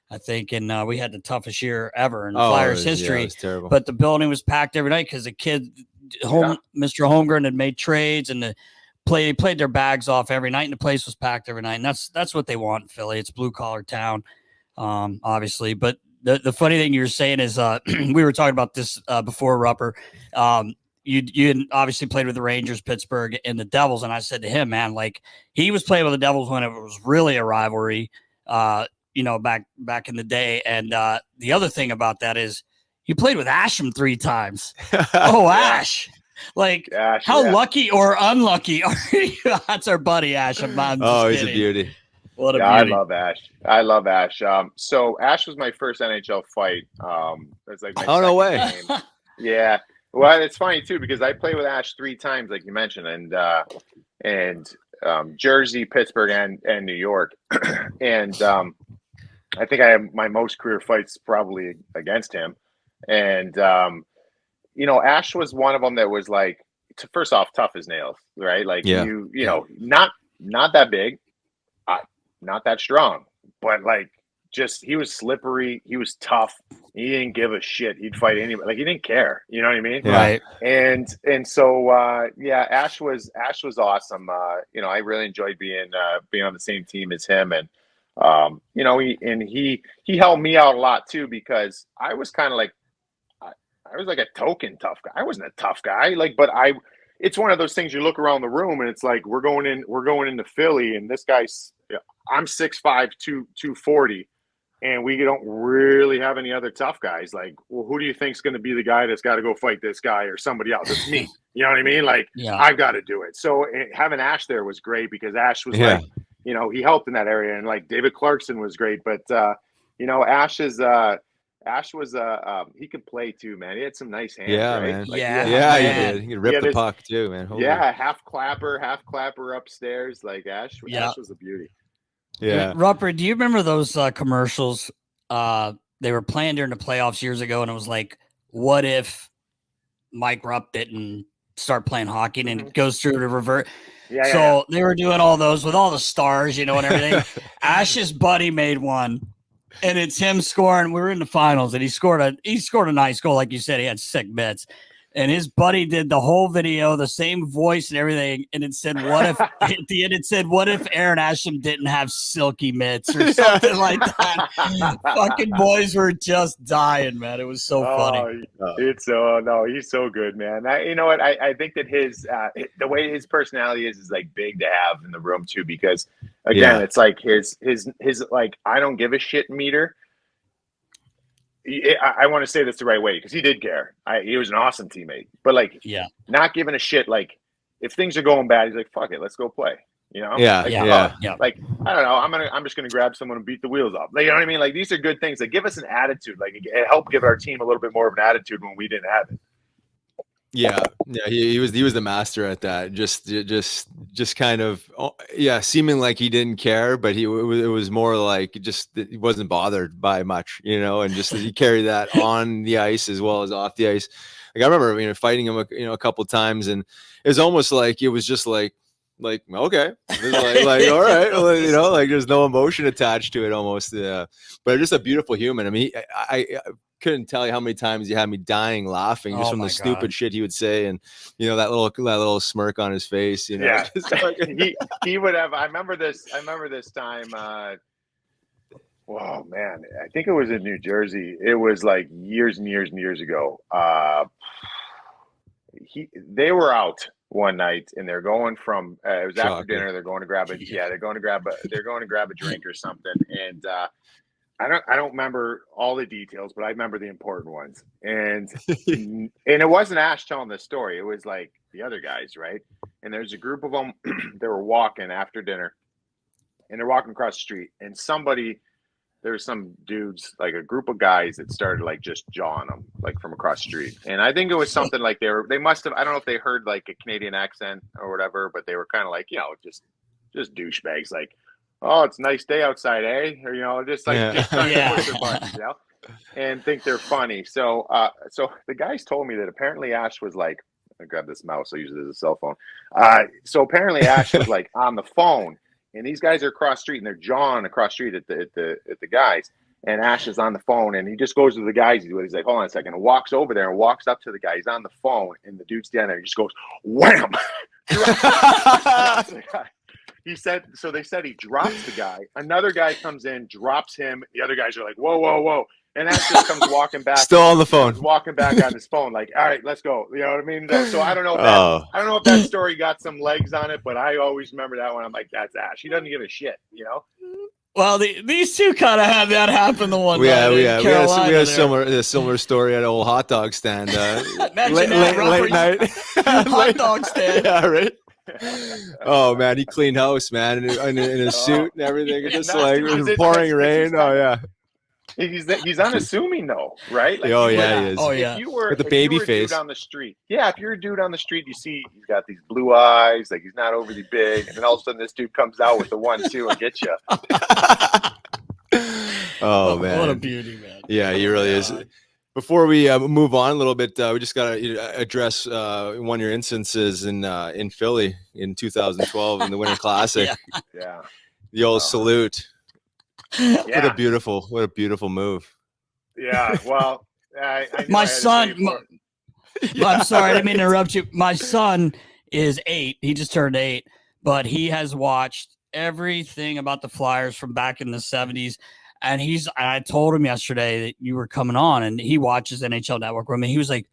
I think, and we had the toughest year ever in Flyers history. Yeah, it was terrible. But the building was packed every night because the kid, Mr. Holmgren, had made trades, and they played their bags off every night, and the place was packed every night. And that's what they want in Philly. It's blue collar town, obviously. But the funny thing you were saying is, we were talking about this before, Rupper. You obviously played with the Rangers, Pittsburgh, and the Devils. And I said to him, man, like, he was playing with the Devils when it was really a rivalry, back in the day. And the other thing about that is you played with Ashton 3 times. Oh, Ash. Like, Ash, how lucky or unlucky are you? That's our buddy, Ash. He's a beauty. What a beauty. I love Ash. So Ash was my first NHL fight. It's like my no way. game. Yeah. Well, it's funny too, because I played with Ash 3 times, like you mentioned, and Jersey, Pittsburgh, and New York. And I think I have my most career fights probably against him. And Ash was one of them that was like, first off, tough as nails, right? Like not that big, not that strong, but like, just, he was slippery. He was tough. He didn't give a shit. He'd fight anybody. Like, he didn't care. You know what I mean? Right. And so Ash was awesome. I really enjoyed being on the same team as him. And he helped me out a lot too, because I was kind of like, I was like a token tough guy. I wasn't a tough guy. It's one of those things, you look around the room and it's like, we're going into Philly, and this guy's, I'm 6'5", 240. And we don't really have any other tough guys. Like, well, who do you think's going to be the guy that's got to go fight this guy or somebody else? It's me. You know what I mean? Like, I've got to do it. So having Ash there was great, because Ash was like, he helped in that area. And like David Clarkson was great. But, Ash was he could play too, man. He had some nice hands. Yeah, right? man. Like, he did. He could rip the puck too, man. Holy. Yeah, half clapper upstairs. Like Ash was a beauty. Yeah. Rupper, do you remember those commercials? They were playing during the playoffs years ago, and it was like, what if Mike Rupp didn't start playing hockey, and it goes through to revert? They were doing all those with all the stars, and everything. Ash's buddy made one, and it's him scoring. We were in the finals, and he scored a nice goal. Like you said, he had sick mitts. And his buddy did the whole video, the same voice and everything. And it said, what if, at the end, it said, what if Aaron Ashton didn't have silky mitts or something like that? Fucking boys were just dying, man. It was so funny. He's so good, man. You know what? I think that the way his personality is like big to have in the room too, because again, it's like his like, I don't give a shit meter. I want to say this the right way, because he did care. He was an awesome teammate, but like, not giving a shit. Like, if things are going bad, he's like, "Fuck it, let's go play." Like, Like, I don't know. I'm just gonna grab someone and beat the wheels off. Like, you know what I mean? Like, these are good things. Like, give us an attitude. Like, it helped give our team a little bit more of an attitude when we didn't have it. Yeah, he was the master at that. Just kind of seeming like he didn't care, but it was more like he wasn't bothered by much, and just he carried that on the ice as well as off the ice. Like I remember, fighting him, a couple times, and it was almost like it was just like okay, like all right, well, like there's no emotion attached to it almost. But just a beautiful human. I mean, I couldn't tell you how many times he had me dying laughing just from the stupid shit he would say, and that little smirk on his face. Yeah, he would have. I remember this time. Oh man, I think it was in New Jersey. It was like years and years and years ago. They were out one night and they're going from it was after dinner. They're going to grab they're going to grab a drink or something. And I don't remember all the details, but I remember the important ones. And it wasn't Ash telling the story. It was like the other guys, right? And there's a group of them. They were walking after dinner, and they're walking across the street. And there were some dudes, like a group of guys that started like just jawing them like from across the street. And I think it was something like they must have, I don't know if they heard like a Canadian accent or whatever, but they were kind of like, just douchebags, like, oh, it's a nice day outside, eh? Or, just trying to push their buttons, and think they're funny. So the guys told me that apparently Ash was like, I grab this mouse, I use it as a cell phone. So apparently Ash was like on the phone, and these guys are across the street and they're jawing across the street at the guys. And Ash is on the phone and he just goes to the guys. He's like, hold on a second, and walks over there and walks up to the guy. He's on the phone, and the dude's standing there. He just goes, wham! He said, so they said he drops the guy. Another guy comes in, drops him. The other guys are like, whoa, whoa, whoa. And Ash just comes walking back. Still on the phone. Walking back on his phone, like, all right, let's go. You know what I mean? So I don't know if that story got some legs on it, but I always remember that one. I'm like, that's Ash. He doesn't give a shit, Well, these two kind of had that happen the one night. We had a similar story at an old hot dog stand. Late night. Hot dog stand. Yeah, right. Oh man, he cleaned house, man, in his suit and everything. It's just like it was pouring rain. Oh yeah. He's unassuming though, right? Like, he is. Oh yeah. If you were, with the baby face on the street, if you're a dude on the street, you see he's got these blue eyes, like he's not overly big, and then all of a sudden this dude comes out with the 1-2 and gets you. Oh man, what a beauty, man! Yeah, he really is. Before we move on a little bit, we just got to address one of your instances in Philly in 2012 in the Winter Classic. Yeah. The old salute. Yeah. What a beautiful move. Yeah. Well, my son. I'm sorry, I didn't mean to interrupt you. My son is 8. He just turned 8, but he has watched everything about the Flyers from back in the 70s. And I told him yesterday that you were coming on, and he watches NHL Network with me. He was like,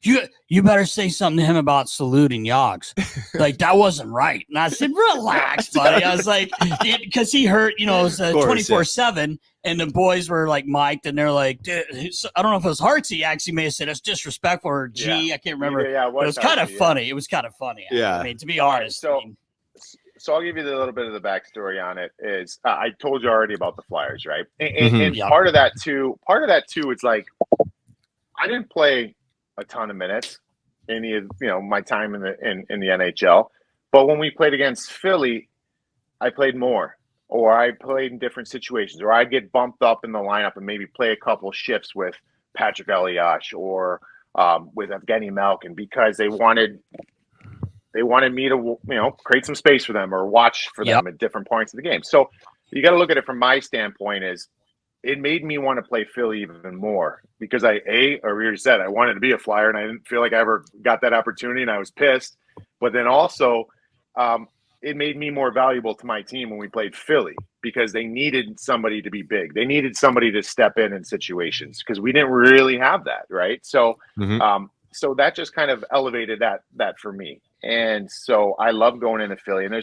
you better say something to him about saluting Yogs. Like, that wasn't right. And I said, relax, buddy. I was like, because he heard, it was 24/7, and the boys were like mic'd, and they're like, dude, I don't know if it was Hartsey actually may have said it's disrespectful, or G, I can't remember. Yeah, it was kind of funny. It was kind of funny. Yeah. I mean, to be honest. So I'll give you a little bit of the backstory on it. Is I told you already about the Flyers, right? And part of that too, it's like I didn't play a ton of minutes in my time in the NHL, but when we played against Philly, I played more, or I played in different situations, or I'd get bumped up in the lineup and maybe play a couple shifts with Patrick Elias or with Evgeny Malkin because they wanted me to, create some space for them or watch for them at different points of the game. So you got to look at it from my standpoint is it made me want to play Philly even more because we already said I wanted to be a Flyer and I didn't feel like I ever got that opportunity and I was pissed. But then also it made me more valuable to my team when we played Philly because they needed somebody to be big. They needed somebody to step in situations because we didn't really have that. Right. So, so that just kind of elevated that for me. And so I love going into Philly, and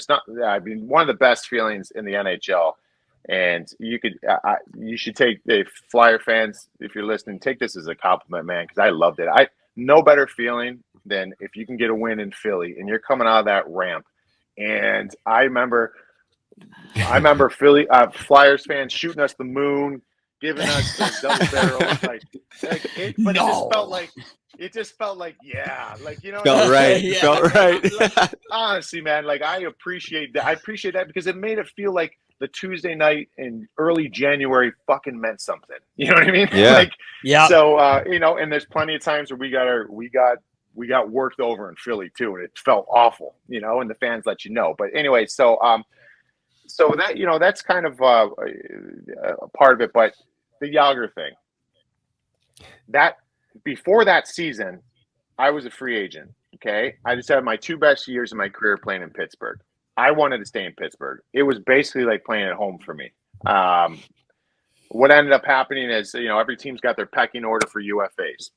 one of the best feelings in the NHL. And you should take the Flyer fans, if you're listening, take this as a compliment, man, because I loved it. No better feeling than if you can get a win in Philly and you're coming out of that ramp. And I remember Philly Flyers fans shooting us the moon, giving us the double barrels, but it just felt like it just felt like, like, you know, Felt right. Yeah. Felt right. Like, honestly, man, like I appreciate that. I appreciate that because it made it feel like the Tuesday night in early January fucking meant something. You know what I mean? Yeah. Like, Yeah. so, you know, and there's plenty of times where we got worked over in Philly too, and it felt awful, you know, and the fans let you know. But anyway, so that, you know, that's kind of a part of it. But the Jagr thing, that before that season, I was a free agent. Okay, I just had my 2 best years of my career playing in Pittsburgh. I wanted to stay in Pittsburgh. It was basically like playing at home for me. What ended up happening is, you know, every team's got their pecking order for UFAs,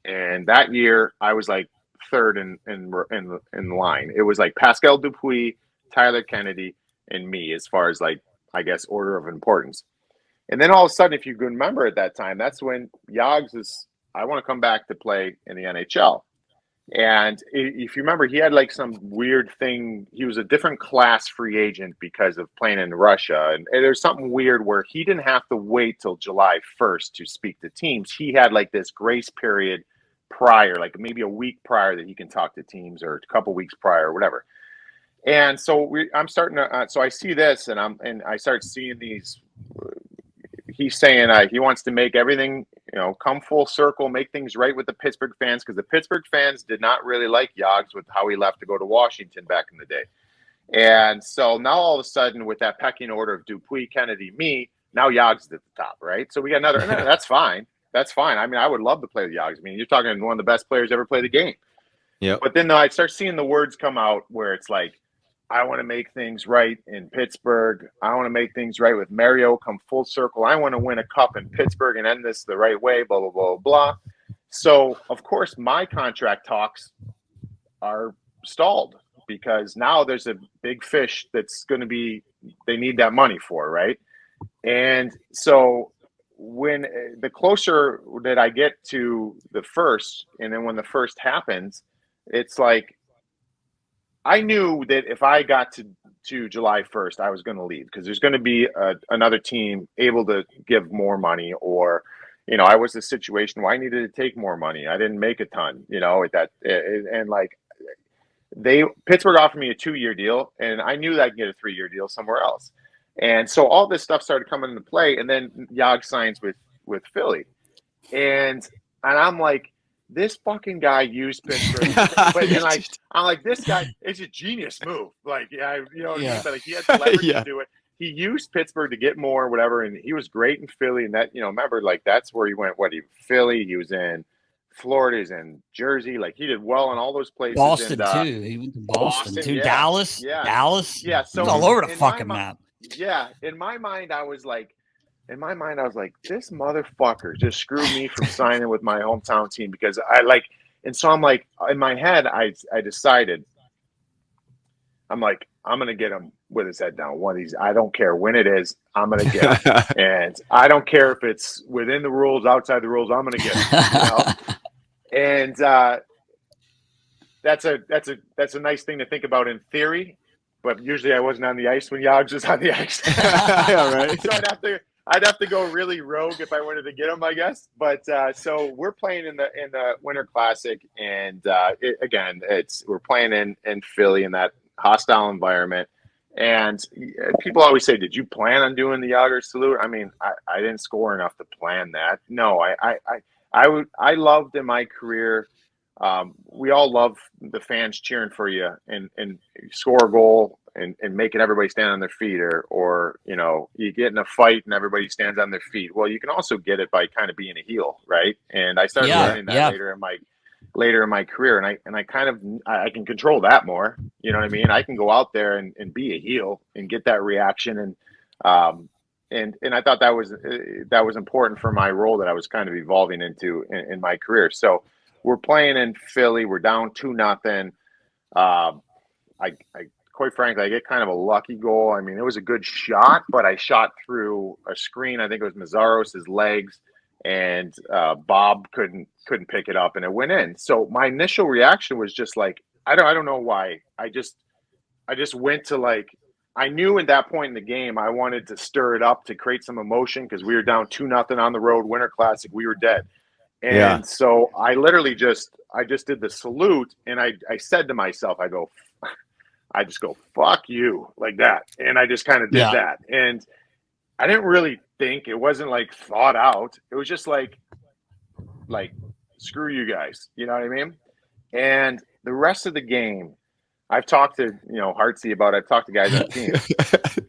and that year I was like third in line. It was like Pascal Dupuis, Tyler Kennedy, and me as far as like, I guess, order of importance. And then all of a sudden, if you can remember at that time, that's when Jagr is, I want to come back to play in the NHL. And if you remember, he had like some weird thing. He was a different class free agent because of playing in Russia. And there's something weird where he didn't have to wait till July 1st to speak to teams. He had like this grace period prior, like maybe a week prior that he can talk to teams, or a couple weeks prior or whatever. And so I'm starting to, so I see this and I start seeing these, he's saying he wants to make everything, you know, come full circle, make things right with the Pittsburgh fans, because the Pittsburgh fans did not really like Jagr with how he left to go to Washington back in the day. And so now all of a sudden, with that pecking order of Dupuis, Kennedy, me, now Jagr's at the top, right? So we got another, and that's fine. That's fine. I mean, I would love to play with Jagr. I mean, you're talking one of the best players ever play the game. Yeah. But then I start seeing the words come out where it's like, I want to make things right in Pittsburgh. I want to make things right with Mario, come full circle. I want to win a cup in Pittsburgh and end this the right way, blah, blah, blah, blah. So, of course, my contract talks are stalled because now there's a big fish that's going to be, they need that money for, right? And so when the closer that I get to the first, and then when the first happens, it's like, I knew that if I got to July 1st, I was going to leave because there's going to be another team able to give more money, or, you know, I was in a situation where I needed to take more money. I didn't make a ton, you know, at that. And like Pittsburgh offered me a 2-year deal, and I knew that I could get a 3-year deal somewhere else. And so all this stuff started coming into play, and then Jagr signs with Philly. And I'm like, this fucking guy used Pittsburgh, but I'm like, this guy is a genius move. Like, you know, Yeah. like he had the leverage to do it. He used Pittsburgh to get more, whatever, and he was great in Philly. And that, you know, remember, like that's where he went. Philly, he was in Florida, he's in Jersey. Like he did well in all those places. Boston and, too. He went to Boston too. yeah. Dallas. Yeah. Dallas. Yeah. So he was all over the in fucking my map. Yeah. In my mind, I was like, this motherfucker just screwed me from signing with my hometown team because and so I'm like, in my head, I decided, I'm like, I'm going to get him with his head down. One of these, I don't care when it is, I'm going to get him. And I don't care if it's within the rules, outside the rules, I'm going to get him. You know? And that's a nice thing to think about in theory, but usually I wasn't on the ice when Jagr was on the ice. Yeah, right. So I'd have to go really rogue if I wanted to get him, I guess. But so we're playing in the Winter Classic, and we're playing in Philly in that hostile environment. And people always say, "Did you plan on doing the Jagr salute?" I mean, I didn't score enough to plan that. No, I loved in my career. We all love the fans cheering for you and score a goal and making everybody stand on their feet, or you know, you get in a fight and everybody stands on their feet. Well, you can also get it by kind of being a heel, right? And I started learning that later in my career, and I can control that more. You know what I mean? I can go out there and be a heel and get that reaction, and I thought that was important for my role that I was kind of evolving into in my career. So we're playing in Philly. We're down 2-0. Quite frankly, I get kind of a lucky goal. I mean, it was a good shot, but I shot through a screen. I think it was Mazzaros' legs, and Bob couldn't pick it up, and it went in. So my initial reaction was just like, I don't know why. I just went to like, I knew at that point in the game I wanted to stir it up to create some emotion because we were down 2-0 on the road, Winter Classic. We were dead. And so I literally I just did the salute, and I said to myself, I just go, fuck you, like that. And I just kind of did that. And I didn't really think, it wasn't like thought out. It was just like screw you guys. You know what I mean? And the rest of the game, I've talked to, Hartsey about it. I've talked to guys on the team.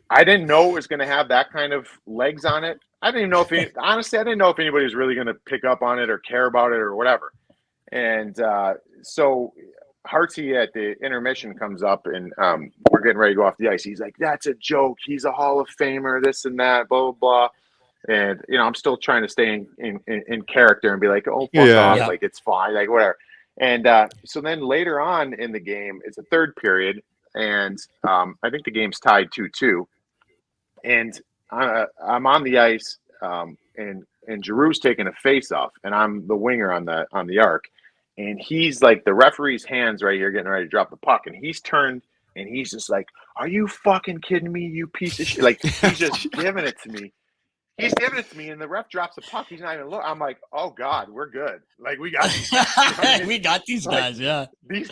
I didn't know it was going to have that kind of legs on it. I didn't even know honestly, I didn't know if anybody was really going to pick up on it or care about it or whatever. And so Hartsey at the intermission comes up, and we're getting ready to go off the ice. He's like, that's a joke. He's a Hall of Famer, this and that, blah, blah, blah. And, I'm still trying to stay in character and be like, oh, fuck off. Like, it's fine, like, whatever. And so then later on in the game, it's a third period, and I think the game's tied 2-2. And I'm on the ice, and Giroux's taking a face-off, and I'm the winger on the arc. And he's like, the referee's hands right here getting ready to drop the puck, and he's turned, and he's just like, are you fucking kidding me, you piece of shit? Like, he's just giving it to me. He's giving it to me, and the ref drops the puck. He's not even looking. I'm like, oh God, we're good. Like, we got these guys. We got these guys, yeah. These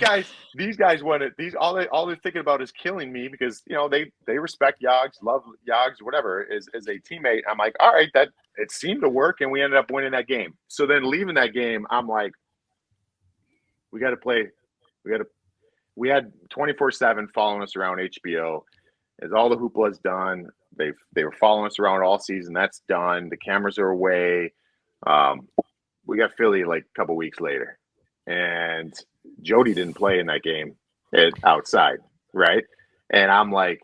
guys want it. All they're thinking about is killing me, because they respect Jagr, love Jagr, whatever, as a teammate. I'm like, all right, that it seemed to work, and we ended up winning that game. So then leaving that game, I'm like, we got to play. We had 24/7 following us around HBO. As all the hoopla's done, they were following us around all season. That's done. The cameras are away. We got Philly like a couple weeks later, and Jody didn't play in that game outside, right? And I'm like,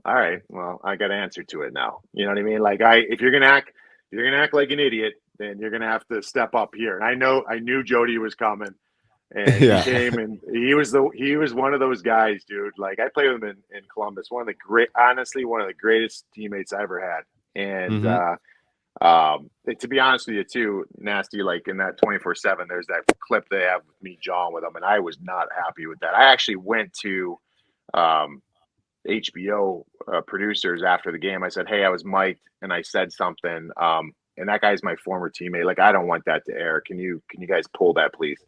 all right, well, I got to answer to it now. You know what I mean? Like, if you're gonna act like an idiot, then you're gonna have to step up here. And I knew Jody was coming. And he came, and he was one of those guys, dude. Like, I played with him in Columbus. One of the greatest teammates I ever had. And to be honest with you, too, Nasty, like in that 24/7, there's that clip they have with me jawing with him, and I was not happy with that. I actually went to HBO producers after the game. I said, hey, I was mic'd, and I said something, and that guy's my former teammate. Like, I don't want that to air. Can you guys pull that, please?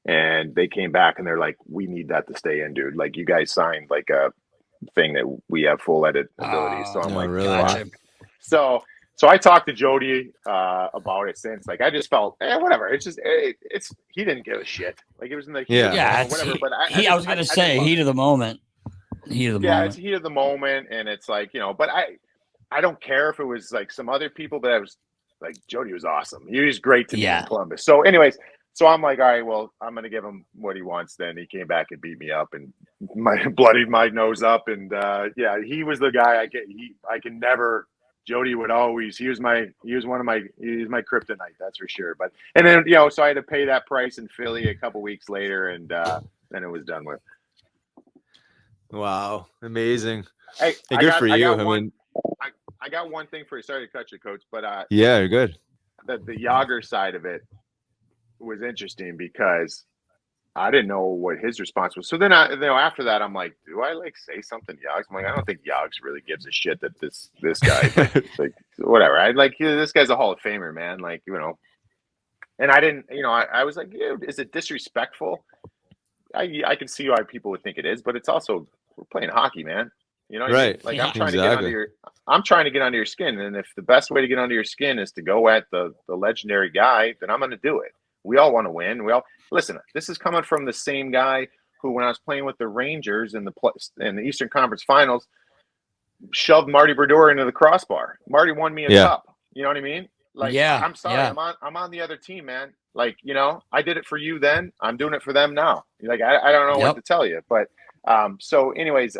And they came back, and they're like, we need that to stay in, dude. Like, you guys signed like a thing that we have full edit ability. So I'm like, really? wow. So I talked to Jody about it since. Like, I just felt, whatever. It's just, he didn't give a shit. Like, it was in the whatever. But I was gonna say heat of the moment. It's heat of the moment, and it's like, But I don't care if it was like some other people, but I was like, Jody was awesome. He was great to me in Columbus. So, anyways. So I'm like, all right, well, I'm going to give him what he wants. Then he came back and beat me up and bloodied my nose up. And he was the guy I can never. Jody would always. He was my kryptonite. That's for sure. But and then so I had to pay that price in Philly a couple weeks later, and then it was done with. Wow, amazing. Hey, good for you. I got one thing for you. Sorry to cut you, Coach, but yeah, you're good. The Jagr side of it was interesting because I didn't know what his response was. So then after that, I'm like, do I like say something to Jagr? I'm like, I don't think Jagr really gives a shit that this guy like whatever. I like this guy's a Hall of Famer, man. Like, and I didn't, I was like, dude, is it disrespectful? I can see why people would think it is, but it's also, we're playing hockey, man. You know what I mean? Like, I'm trying to get under your skin. And if the best way to get under your skin is to go at the legendary guy, then I'm going to do it. We all want to win. Listen. This is coming from the same guy who, when I was playing with the Rangers in the Eastern Conference Finals, shoved Marty Brodeur into the crossbar. Marty won me a cup. You know what I mean? Like, I'm sorry, I'm on the other team, man. Like, I did it for you then. I'm doing it for them now. Like, I don't know what to tell you, but so anyways,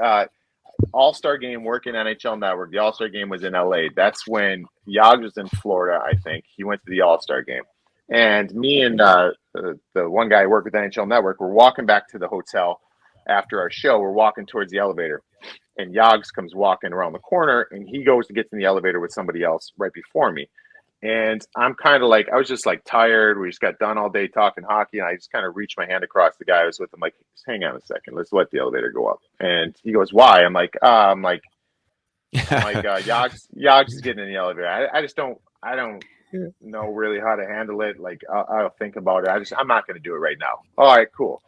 All-Star game working NHL Network. The All-Star game was in LA. That's when Jagr was in Florida. I think he went to the All-Star game. And me and the one guy I work with NHL Network, we're walking back to the hotel after our show. We're walking towards the elevator, and Jagr comes walking around the corner, and he goes to get in the elevator with somebody else right before me. And I'm kind of like, I was just like tired. We just got done all day talking hockey, and I just kind of reached my hand across the guy I was with. I'm like, hang on a second, let's let the elevator go up. And he goes, why? I'm like, Jagr's getting in the elevator. I don't know really how to handle it. Like I'll think about it. I'm not going to do it right now. All right, cool.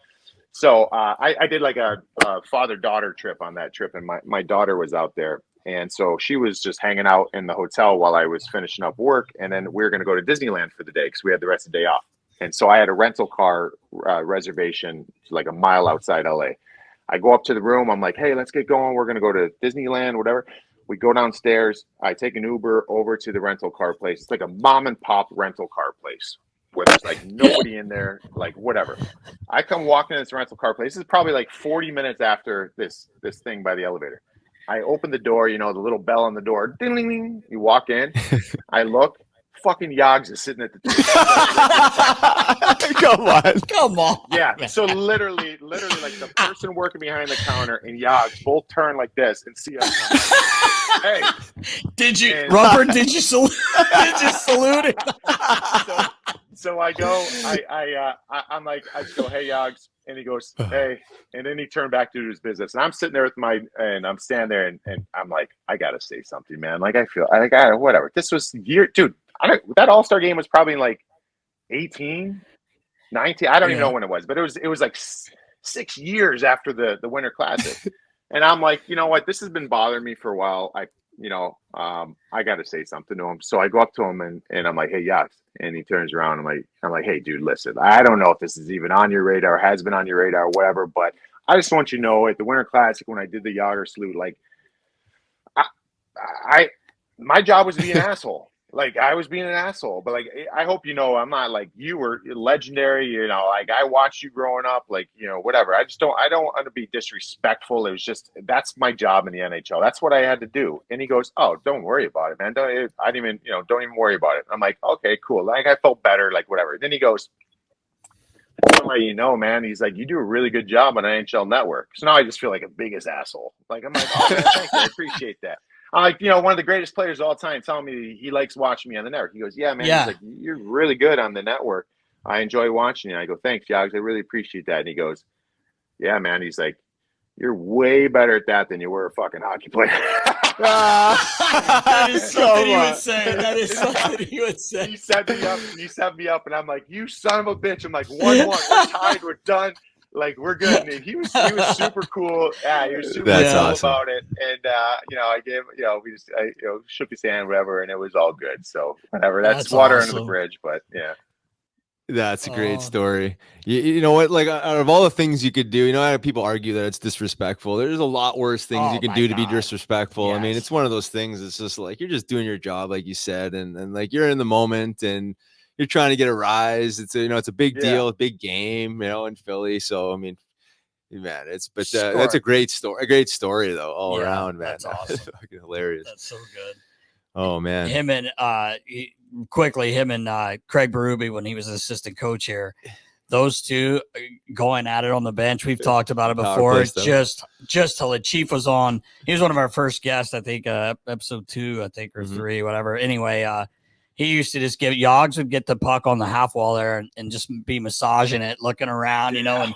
So I did like a father-daughter trip on that trip, and my daughter was out there. And so she was just hanging out in the hotel while I was finishing up work. And then we were going to go to Disneyland for the day because we had the rest of the day off. And so I had a rental car reservation like a mile outside LA. I go up to the room. I'm like, hey, let's get going. We're going to go to Disneyland, whatever. We go downstairs. I take an Uber over to the rental car place. It's like a mom and pop rental car place where there's like nobody in there, like whatever. I come walking in this rental car place. This is probably like 40 minutes after this thing by the elevator. I open the door, the little bell on the door. Ding, ding, ding. You walk in. I look. Fucking Jagr is sitting at the table. Come on. Yeah. So literally, like the person working behind the counter and Jagr both turn like this and see us. Hey. Rupper? Did you salute? Did you salute it? So I go. I'm like, I just go, hey Jagr, and he goes, hey, and then he turned back to his business. And I'm sitting there and I'm standing there and I'm like, I gotta say something, man. Like I feel like whatever. This was dude. That All-Star game was probably like 18, 19. I don't even know when it was, but it was like 6 years after the Winter Classic. And I'm like, you know what? This has been bothering me for a while. I got to say something to him. So I go up to him and I'm like, hey, Jagr. And he turns around. I'm like, hey, dude, listen, I don't know if this is even on your radar, has been on your radar or whatever, but I just want you to know at the Winter Classic, when I did the Jagr salute, like my job was to be an asshole. Like I was being an asshole, but like I hope I'm not like you were legendary. Like I watched you growing up. Like whatever. I don't want to be disrespectful. It was just that's my job in the NHL. That's what I had to do. And he goes, "Oh, don't worry about it, man. Don't even worry about it." I'm like, "Okay, cool." Like I felt better. Like whatever. Then he goes, "I want to let you know, man." He's like, "You do a really good job on NHL Network." So now I just feel like a biggest asshole. Like I'm like, "Oh, man, thank you. I appreciate that." I'm like, one of the greatest players of all time telling me he likes watching me on the network. He goes, yeah, man. Yeah. He's like, you're really good on the network. I enjoy watching you. I go, thanks, Jagr. I really appreciate that. And he goes, yeah, man. He's like, you're way better at that than you were a fucking hockey player. That is something he would say. That is something he would say. He set me up, and I'm like, you son of a bitch. I'm like, 1-1. We're tied. We're done. Like we're good. And he was super cool. Yeah, he was super cool awesome. About it. And I gave we just shook his hand, whatever, and it was all good. So whatever. That's water awesome. Under the bridge, but yeah. That's a great story. You know what? Like out of all the things you could do, how people argue that it's disrespectful. There's a lot worse things you can do to be disrespectful. Yes. I mean, it's one of those things. It's just like you're just doing your job, like you said, and like you're in the moment and you're trying to get a rise. It's it's a big deal, a big game, in Philly. So I mean, man, that's a great story though, all around, man. That's awesome. Fucking hilarious. That's so good. Oh man, him and Craig Berube when he was an assistant coach here. Those two going at it on the bench. We've talked about it before. Just till the Chief was on. He was one of our first guests, I think, episode 2, I think, or 3, whatever. Anyway, he used to just Jagr would get the puck on the half wall there and just be massaging it, looking around, and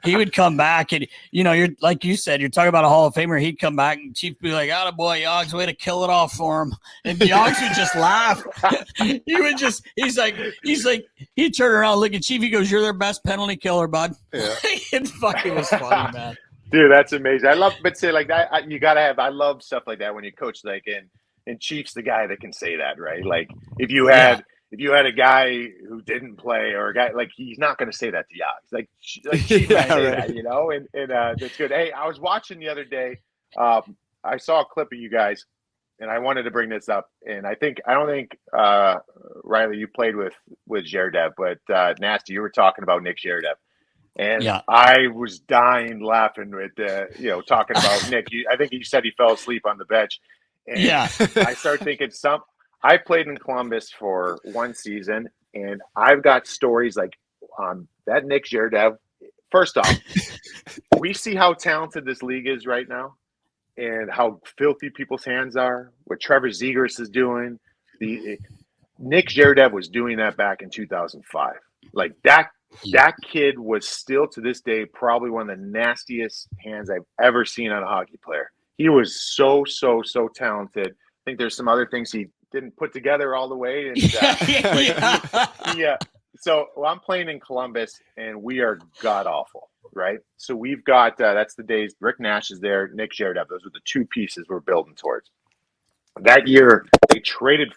he would come back and, you're like you said, you're talking about a Hall of Famer. He'd come back and Chief would be like, "Atta boy, Jagr, way to kill it off for him." And Jagr would just laugh. He'd turn around, look at Chief. He goes, "You're their best penalty killer, bud." Yeah. It fucking was funny, man. Dude, that's amazing. I love, but say like that, you got to have, I love stuff like that when you coach, like and Chief's the guy that can say that, right? Like if you had a guy who didn't play or a guy like he's not going to say that to Jagr. Like Chief say that, and that's good. Hey, I was watching the other day. I saw a clip of you guys, and I wanted to bring this up. And I don't think Riley, you played with Jardev, but Nasty, you were talking about Nick Jardev. And I was dying laughing with talking about Nick. I think you said he fell asleep on the bench. And I started thinking I played in Columbus for 1 season, and I've got stories like that Nick Jardev. First off, we see how talented this league is right now and how filthy people's hands are, what Trevor Zegras is doing. Nick Jardev was doing that back in 2005. Like that kid was still to this day probably one of the nastiest hands I've ever seen on a hockey player. He was so talented think there's some other things he didn't put together all the way. And so I'm playing in Columbus, and we are god awful, right? So we've got that's the days Rick Nash is there, Nick Jaromir. Those are the two pieces we're building towards. That year, they traded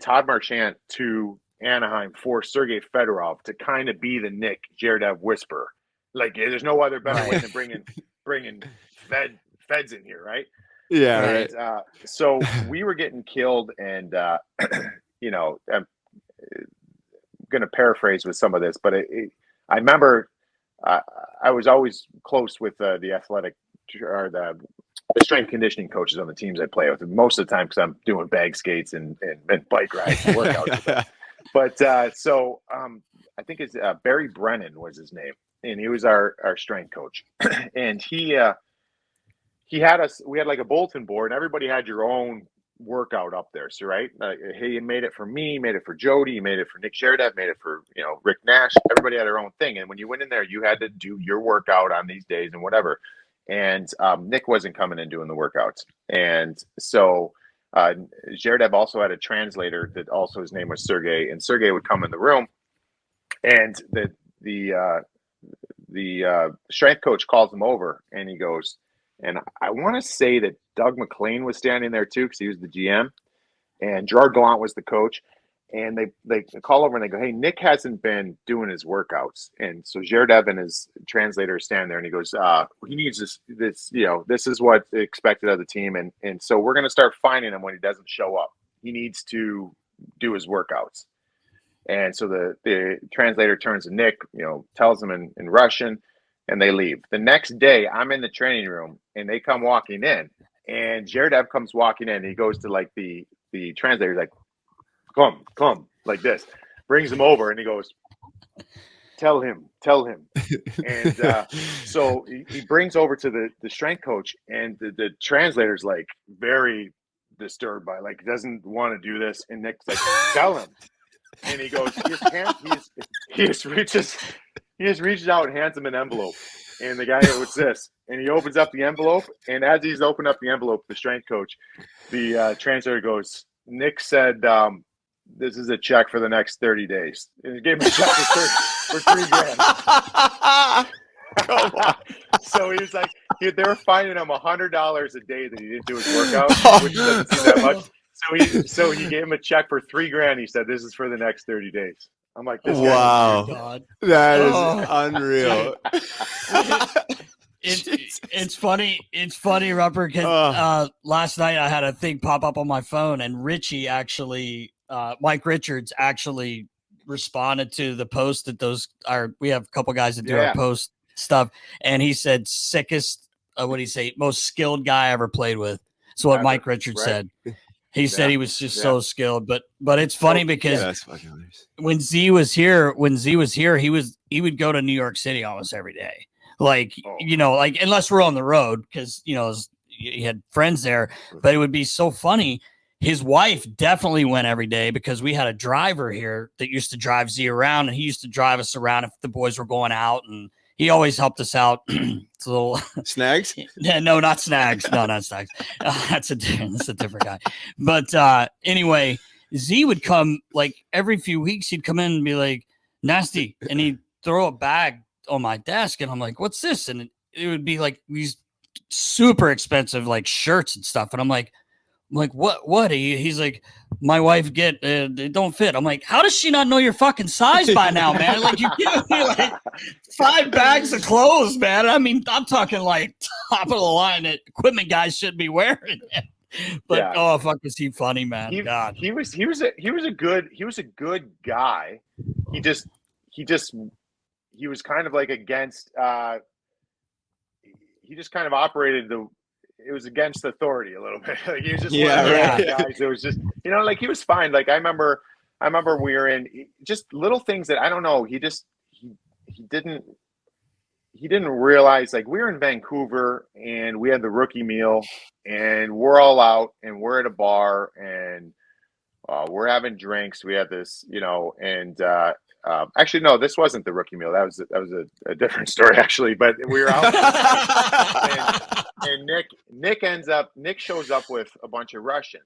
Todd Marchand to Anaheim for Sergei Fedorov to kind of be the Nick Jaromir whisperer. Like, there's no other better way than bringing feds in here, right? Yeah, and, right. So we were getting killed, and you know, I'm going to paraphrase with some of this, but I remember I was always close with the athletic or the strength conditioning coaches on the teams I play with, most of the time because I'm doing bag skates and bike rides and workouts with them. But so I think it's Barry Brennan was his name, and he was our strength coach, and he had us. We had like a bulletin board, and everybody had your own workout up there. So right, hey, you made it for me, made it for Jody, you made it for Nick Jaromir, made it for Rick Nash. Everybody had their own thing, and when you went in there, you had to do your workout on these days and whatever. And Nick wasn't coming and doing the workouts, and so Jaromir also had a translator that also his name was Sergey, and Sergey would come in the room, and the strength coach calls him over, and he goes, and I want to say that Doug McLean was standing there too because he was the GM, and Gerard Gallant was the coach. And they call over and they go, hey, Nick hasn't been doing his workouts. And so Jaromir and his translator stand there, and he goes, he needs this, this is what's expected of the team. And so we're going to start finding him when he doesn't show up. He needs to do his workouts. And so the translator turns to Nick, tells him in Russian, and they leave. The next day, I'm in the training room, and they come walking in, and Jaromir comes walking in. And he goes to like the translator, like, come, like this, brings him over, and he goes, tell him. And so he brings over to the strength coach, and the translator's like very disturbed by, like, doesn't want to do this. And Nick's like, tell him. And he goes, he just reaches out and hands him an envelope. And the guy goes, what's this? And he opens up the envelope, and as he's opening up the envelope, the strength coach, the translator goes, Nick said, this is a check for the next 30 days. And he gave him a check for $3,000. Come on. So he was like, they were finding him $100 a day that he didn't do his workout, which doesn't seem that much. So he gave him a check for $3,000. He said, this is for the next 30 days. I'm like, this wow. God. That is unreal. It's funny. It's funny, Rupper, because last night I had a thing pop up on my phone, and Richie actually, Mike Richards actually responded to the post that we have a couple guys that do our post stuff, and he said sickest, what did he say? Most skilled guy I ever played with. So what Mike Richards said. He said he was just so skilled, but it's funny because when Z was here, he would go to New York City almost every day. Like, like unless we're on the road, because, he had friends there, but it would be so funny. His wife definitely went every day because we had a driver here that used to drive Z around, and he used to drive us around if the boys were going out, and he always helped us out. It's a little Snags. No, not Snags. No, not Snags. That's a different guy. But anyway, Z would come like every few weeks. He'd come in and be like, nasty, and he'd throw a bag on my desk, and I'm like, what's this? And it would be like these super expensive like shirts and stuff, and I'm like what? He's like, my wife they don't fit. I'm like, how does she not know your fucking size by now, man? Like, you give me like 5 bags of clothes, man. I mean, I'm talking like top of the line that equipment guys should be wearing. But oh fuck, is he funny, man? God, he was a good guy. He was kind of like against. He just kind of operated it was against authority a little bit. Like, he was just one of those guys. It was just, like, he was fine. Like, I remember we were in just little things that I don't know. He didn't realize, like, we were in Vancouver and we had the rookie meal and we're all out and we're at a bar and we're having drinks. We had this, and actually, no, this wasn't the rookie meal. That was a different story, actually. But we were out, and Nick shows up with a bunch of Russians,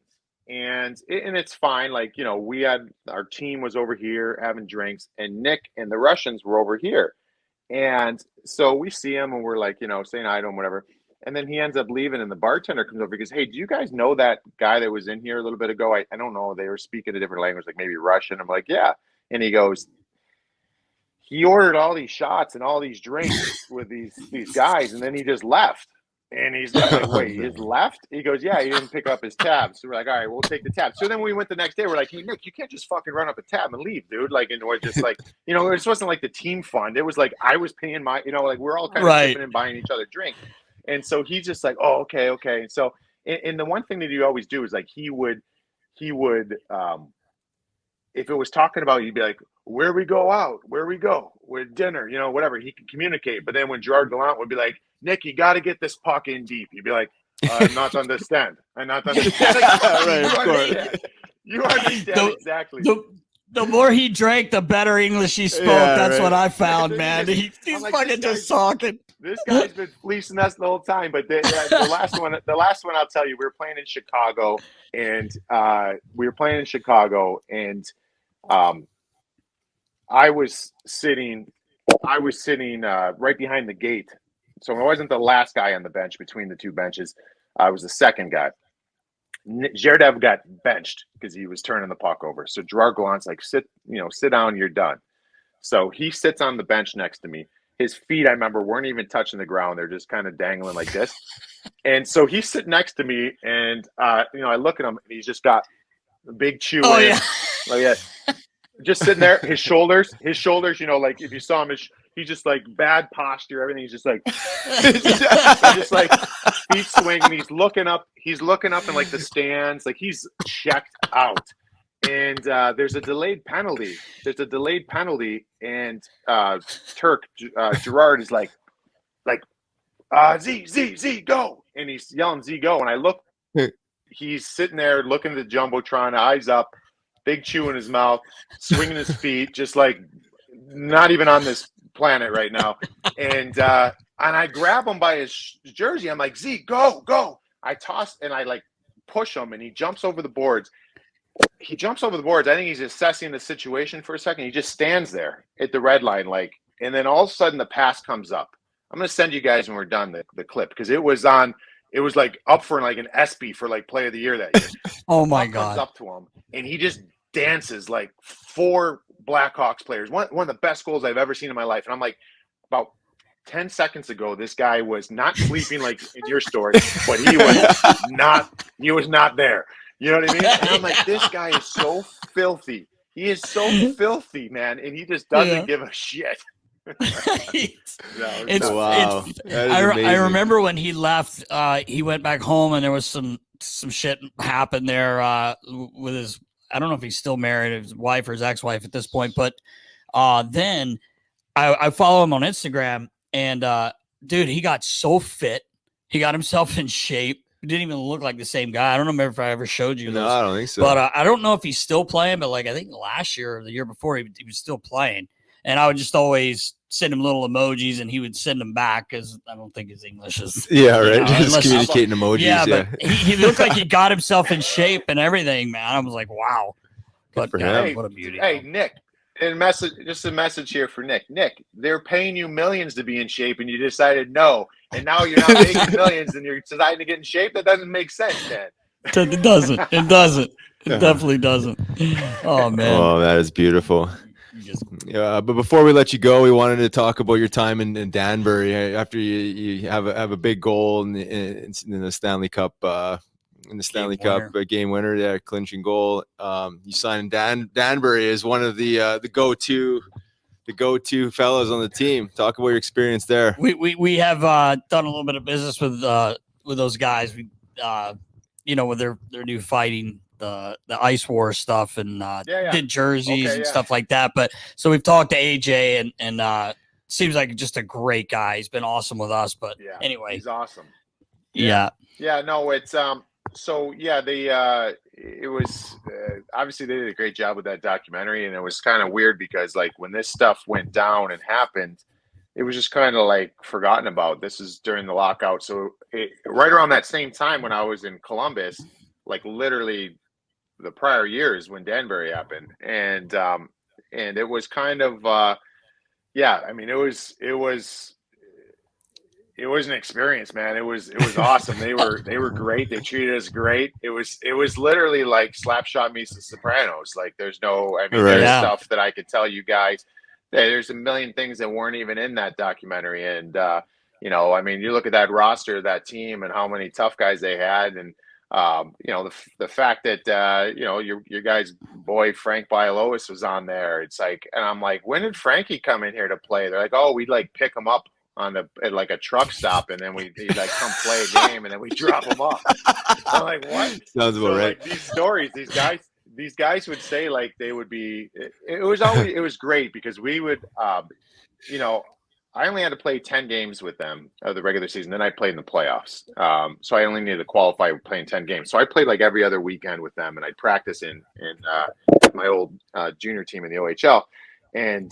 and it's fine. Like, you know, our team was over here having drinks, and Nick and the Russians were over here, and so we see him, and we're like, you know, saying hi to him, whatever. And then he ends up leaving, and the bartender comes over and goes, "Hey, do you guys know that guy that was in here a little bit ago? I don't know. They were speaking a different language, like maybe Russian." I'm like, "Yeah." And he goes, "He ordered all these shots and all these drinks with these guys, and then he just left." And he's like, "Wait, he just left?" He goes, "Yeah, he didn't pick up his tab." So we're like, "All right, we'll take the tab." So then we went the next day. We're like, "Hey, Nick, you can't just fucking run up a tab and leave, dude." Like, and we're just like, you know, it just wasn't like the team fund. It was like I was paying my, you know, like we're all kind of chipping and buying each other drinks. And so he's just like, "Oh, okay. And so, and the one thing that he always do is like he would, if it was talking about, he'd be like, "Where we go out, where we go with dinner, you know, whatever." He could communicate. But then when Gerard Gallant would be like, "Nick, you got to get this puck in deep," he'd be like, "I'm not understand. I'm not understand." Like, right, of course. You understand exactly. The more he drank, the better English he spoke. Yeah, That's right. what I found, man. He's like, fucking just talking. This guy's been fleecing us the whole time. But the last one I'll tell you, we were playing in Chicago, and I was sitting right behind the gate, so I wasn't the last guy on the bench between the two benches. I was the second guy. Gerdev got benched because he was turning the puck over. So Gerard Gallant's like, sit down, you're done. So he sits on the bench next to me. His feet, I remember, weren't even touching the ground. They're just kind of dangling like this. And so he's sitting next to me, and I look at him, and he's just got a big chew in. Yeah. Like that. Just sitting there, his shoulders, you know, like if you saw him, he's just like bad posture, everything. He's just like, just like feet swinging. He's looking up in like the stands, like he's checked out. And there's a delayed penalty. And Gerard is like, Z, go. And he's yelling, Z, go. And I look, he's sitting there looking at the Jumbotron, eyes up, big chew in his mouth, swinging his feet, just like not even on this planet right now. And I grab him by his jersey. I'm like, Z, go. I toss and I like push him, and he jumps over the boards. I think he's assessing the situation for a second. He just stands there at the red line, like, and then all of a sudden the pass comes up. I'm going to send you guys when we're done the clip, because it was like up for like an ESPY for like play of the year that year. Oh my God. Comes up to him, and he just dances like 4 Blackhawks players. One of the best goals I've ever seen in my life. And I'm like, about 10 seconds ago, this guy was not sleeping like in your story, but he was not there. You know what I mean? And I'm like, this guy is so filthy. He is so filthy, man. And he just doesn't give a shit. Wow. I remember when he left, he went back home, and there was some shit happened there with his, I don't know if he's still married, his wife or his ex-wife at this point, but then I follow him on Instagram, and dude, he got so fit. He got himself in shape. He didn't even look like the same guy. I don't remember if I ever showed you this. No, I don't think so. But I don't know if he's still playing, but like I think last year or the year before, he was still playing. And I would just always send him little emojis, and he would send them back, because I don't think his English is. Yeah, right. Just communicating emojis. Yeah, but he looked like he got himself in shape and everything, man. I was like, wow. But for God, him. what a beauty. Hey, Nick, just a message here for Nick. Nick, they're paying you millions to be in shape, and you decided no. And now you're not making millions, and you're deciding to get in shape? That doesn't make sense, man. It doesn't. It definitely doesn't. Oh, man. Oh, that is beautiful. Yeah, but before we let you go, we wanted to talk about your time in Danbury after you have a big goal in the Stanley Cup, game winner, yeah, clinching goal. You signed Danbury as one of the go-to fellows on the team. Talk about your experience there. We have done a little bit of business with those guys. We with their new fighting. The Ice War stuff, and did jerseys and stuff like that. But so we've talked to AJ, and seems like just a great guy. He's been awesome with us. But anyway, he's awesome. Yeah. No, it's it was obviously they did a great job with that documentary, and it was kind of weird because like when this stuff went down and happened, it was just kind of like forgotten about. This is during the lockout, so right around that same time when I was in Columbus, like literally the prior years when Danbury happened, and it was kind of yeah. I mean, it was an experience, man. It was awesome. They were great. They treated us great. It was literally like Slapshot meets the Sopranos. Like there's no, I mean, Right. there's stuff that I could tell you guys. There's a million things that weren't even in that documentary. And you know, I mean, you look at that roster, that team, and how many tough guys they had, and you know, the fact that you know, your guy's boy Frank Bialowas was on there. It's like, and I'm like, when did Frankie come in here to play? They're like, oh, we'd like pick him up at like a truck stop, and then he'd like come play a game, and then we drop him off. I'm like, what? Sounds about right. Like, these stories, these guys would say like they would be. It was great because we would, you know, I only had to play 10 games with them of the regular season. Then I played in the playoffs. So I only needed to qualify playing 10 games. So I played like every other weekend with them, and I'd practice in my old junior team in the OHL. And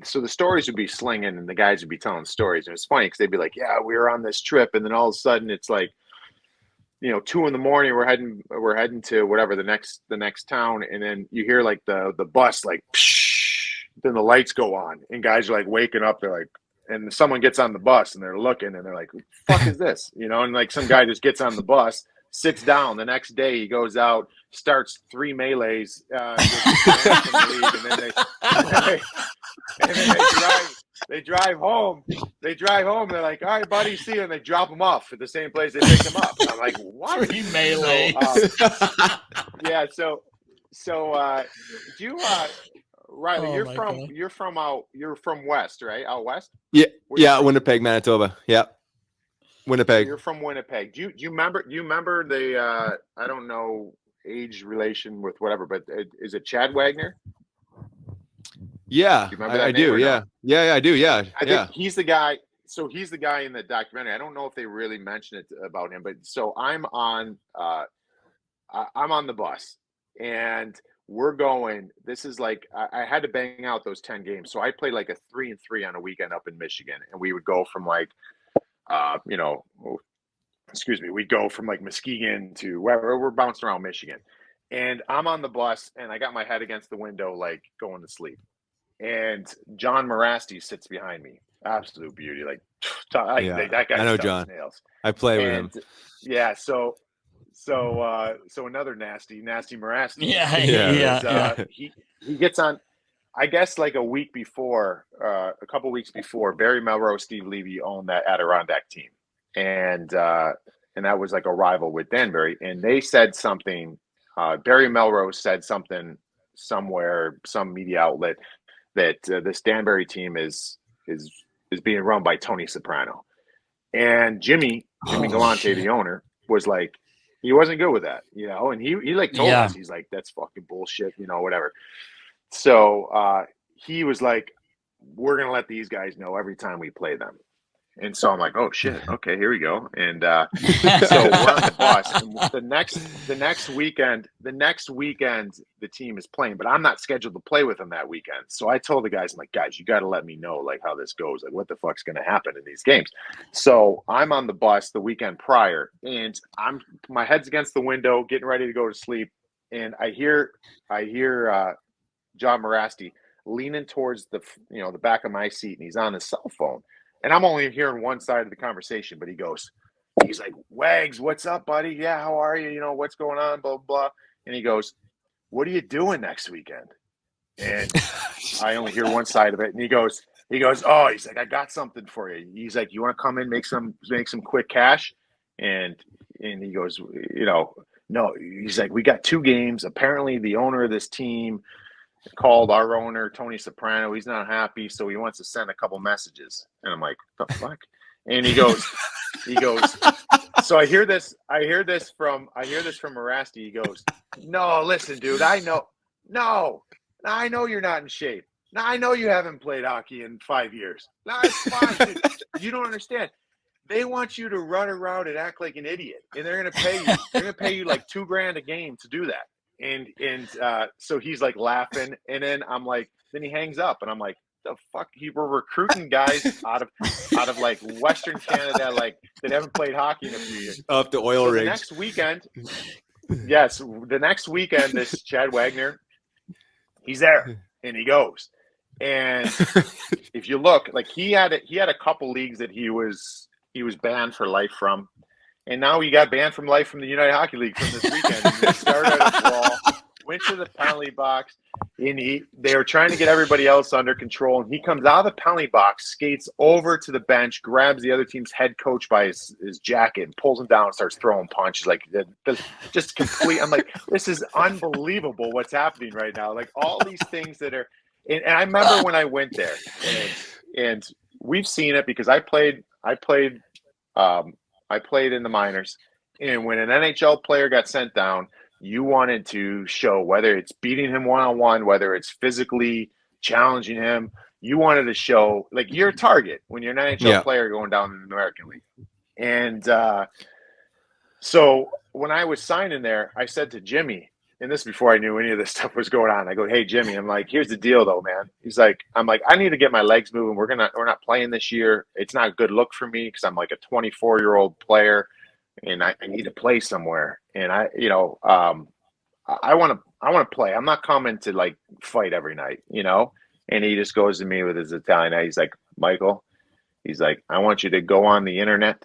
so the stories would be slinging, and the guys would be telling stories. And it's funny because they'd be like, yeah, we were on this trip. And then all of a sudden it's like, you know, 2 a.m, we're heading to whatever the next town. And then you hear like the bus, like, psh, then the lights go on, and guys are like waking up. They're like, and someone gets on the bus, and they're looking, and they're like, what the fuck is this? You know, and like some guy just gets on the bus, sits down. The next day he goes out, starts 3 melees, and then they drive home. They're like, all right, buddy, see you. And they drop them off at the same place they picked them up. And I'm like, what? 3 melees. Yeah. So do you, Riley, Oh, you're from West, right? Out West? Yeah, Winnipeg, Manitoba. Yeah. Winnipeg. You're from Winnipeg. Do you remember the I don't know age relation with whatever, but is it Chad Wagner? Yeah, I do. Yeah. Yeah, I do. Yeah. I think he's the guy. So he's the guy in the documentary. I don't know if they really mention it about him, but so I'm on the bus, and we're going. This is like I had to bang out those 10 games, so I played like a 3-3 on a weekend up in Michigan, and we would go from like you know, we'd go from like Muskegon to wherever. We're bouncing around Michigan, and I'm on the bus, and I got my head against the window, like going to sleep. And John Morasti sits behind me. Absolute beauty. Like, that guy. I know John. Nails. I play with him. Yeah. So another nasty Morasti. Yeah. He gets on, I guess like a couple weeks before, Barry Melrose, Steve Levy owned that Adirondack team. And that was like a rival with Danbury. And they said something, Barry Melrose said something somewhere, some media outlet, that this Danbury team is being run by Tony Soprano. And Jimmy Galante, the owner, was like, he wasn't good with that, you know, and he like told us, he's like, that's fucking bullshit, you know, whatever. So he was like, we're going to let these guys know every time we play them. And so I'm like, oh shit, okay, here we go. And so we're on the bus. And the next weekend, the team is playing, but I'm not scheduled to play with them that weekend. So I told the guys, I'm like, guys, you got to let me know like how this goes, like what the fuck's going to happen in these games. So I'm on the bus the weekend prior, and my head's against the window, getting ready to go to sleep, and I hear John Morasti leaning towards the back of my seat, and he's on his cell phone. And I'm only hearing one side of the conversation, but he's like, Wags, what's up, buddy? Yeah, how are you? You know, what's going on? Blah, blah. And he goes, what are you doing next weekend? And I only hear one side of it. And he goes, oh, he's like, I got something for you. He's like, you want to come in, make some quick cash? And he goes, you know, no, he's like, we got 2 games. Apparently the owner of this team called our owner, Tony Soprano. He's not happy, so he wants to send a couple messages. And I'm like, what the fuck? And he goes, so I hear this from Morasti. He goes, no, listen, dude, I know you're not in shape. No, I know you haven't played hockey in 5 years. No, it's fine, dude. You don't understand. they want you to run around and act like an idiot, and they're gonna pay you. They're gonna pay you like $2,000 a game to do that. And so he's like laughing, and then I'm like, then he hangs up, and I'm like, the fuck? We're recruiting guys out of like Western Canada, like that haven't played hockey in a few years. Off the oil rigs. The next weekend, yes, the next weekend, this Chad Wagner, he's there, and he goes. And if you look, like he had a couple leagues that he was banned for life from, and now he got banned from life from the United Hockey League from this weekend. He started at his wall, went to the penalty box, and they were trying to get everybody else under control. And he comes out of the penalty box, skates over to the bench, grabs the other team's head coach by his jacket, and pulls him down and starts throwing punches. Like just complete. I'm like, this is unbelievable what's happening right now. Like all these things that are. And I remember when I went there, and we've seen it because I played in the minors, and when an NHL player got sent down, you wanted to show whether it's beating him one-on-one, whether it's physically challenging him. You wanted to show like you're a target when you're an NHL player going down in the American League. And so when I was signing there, I said to Jimmy, and this is before I knew any of this stuff was going on. I go, hey, Jimmy, I'm like, here's the deal though, man. I'm like, I need to get my legs moving. We're not playing this year. It's not a good look for me because I'm like a 24-year-old player and I need to play somewhere. And I want to play. I'm not coming to like fight every night, And he just goes to me with his Italian eye. He's like, Michael, he's like, I want you to go on the internet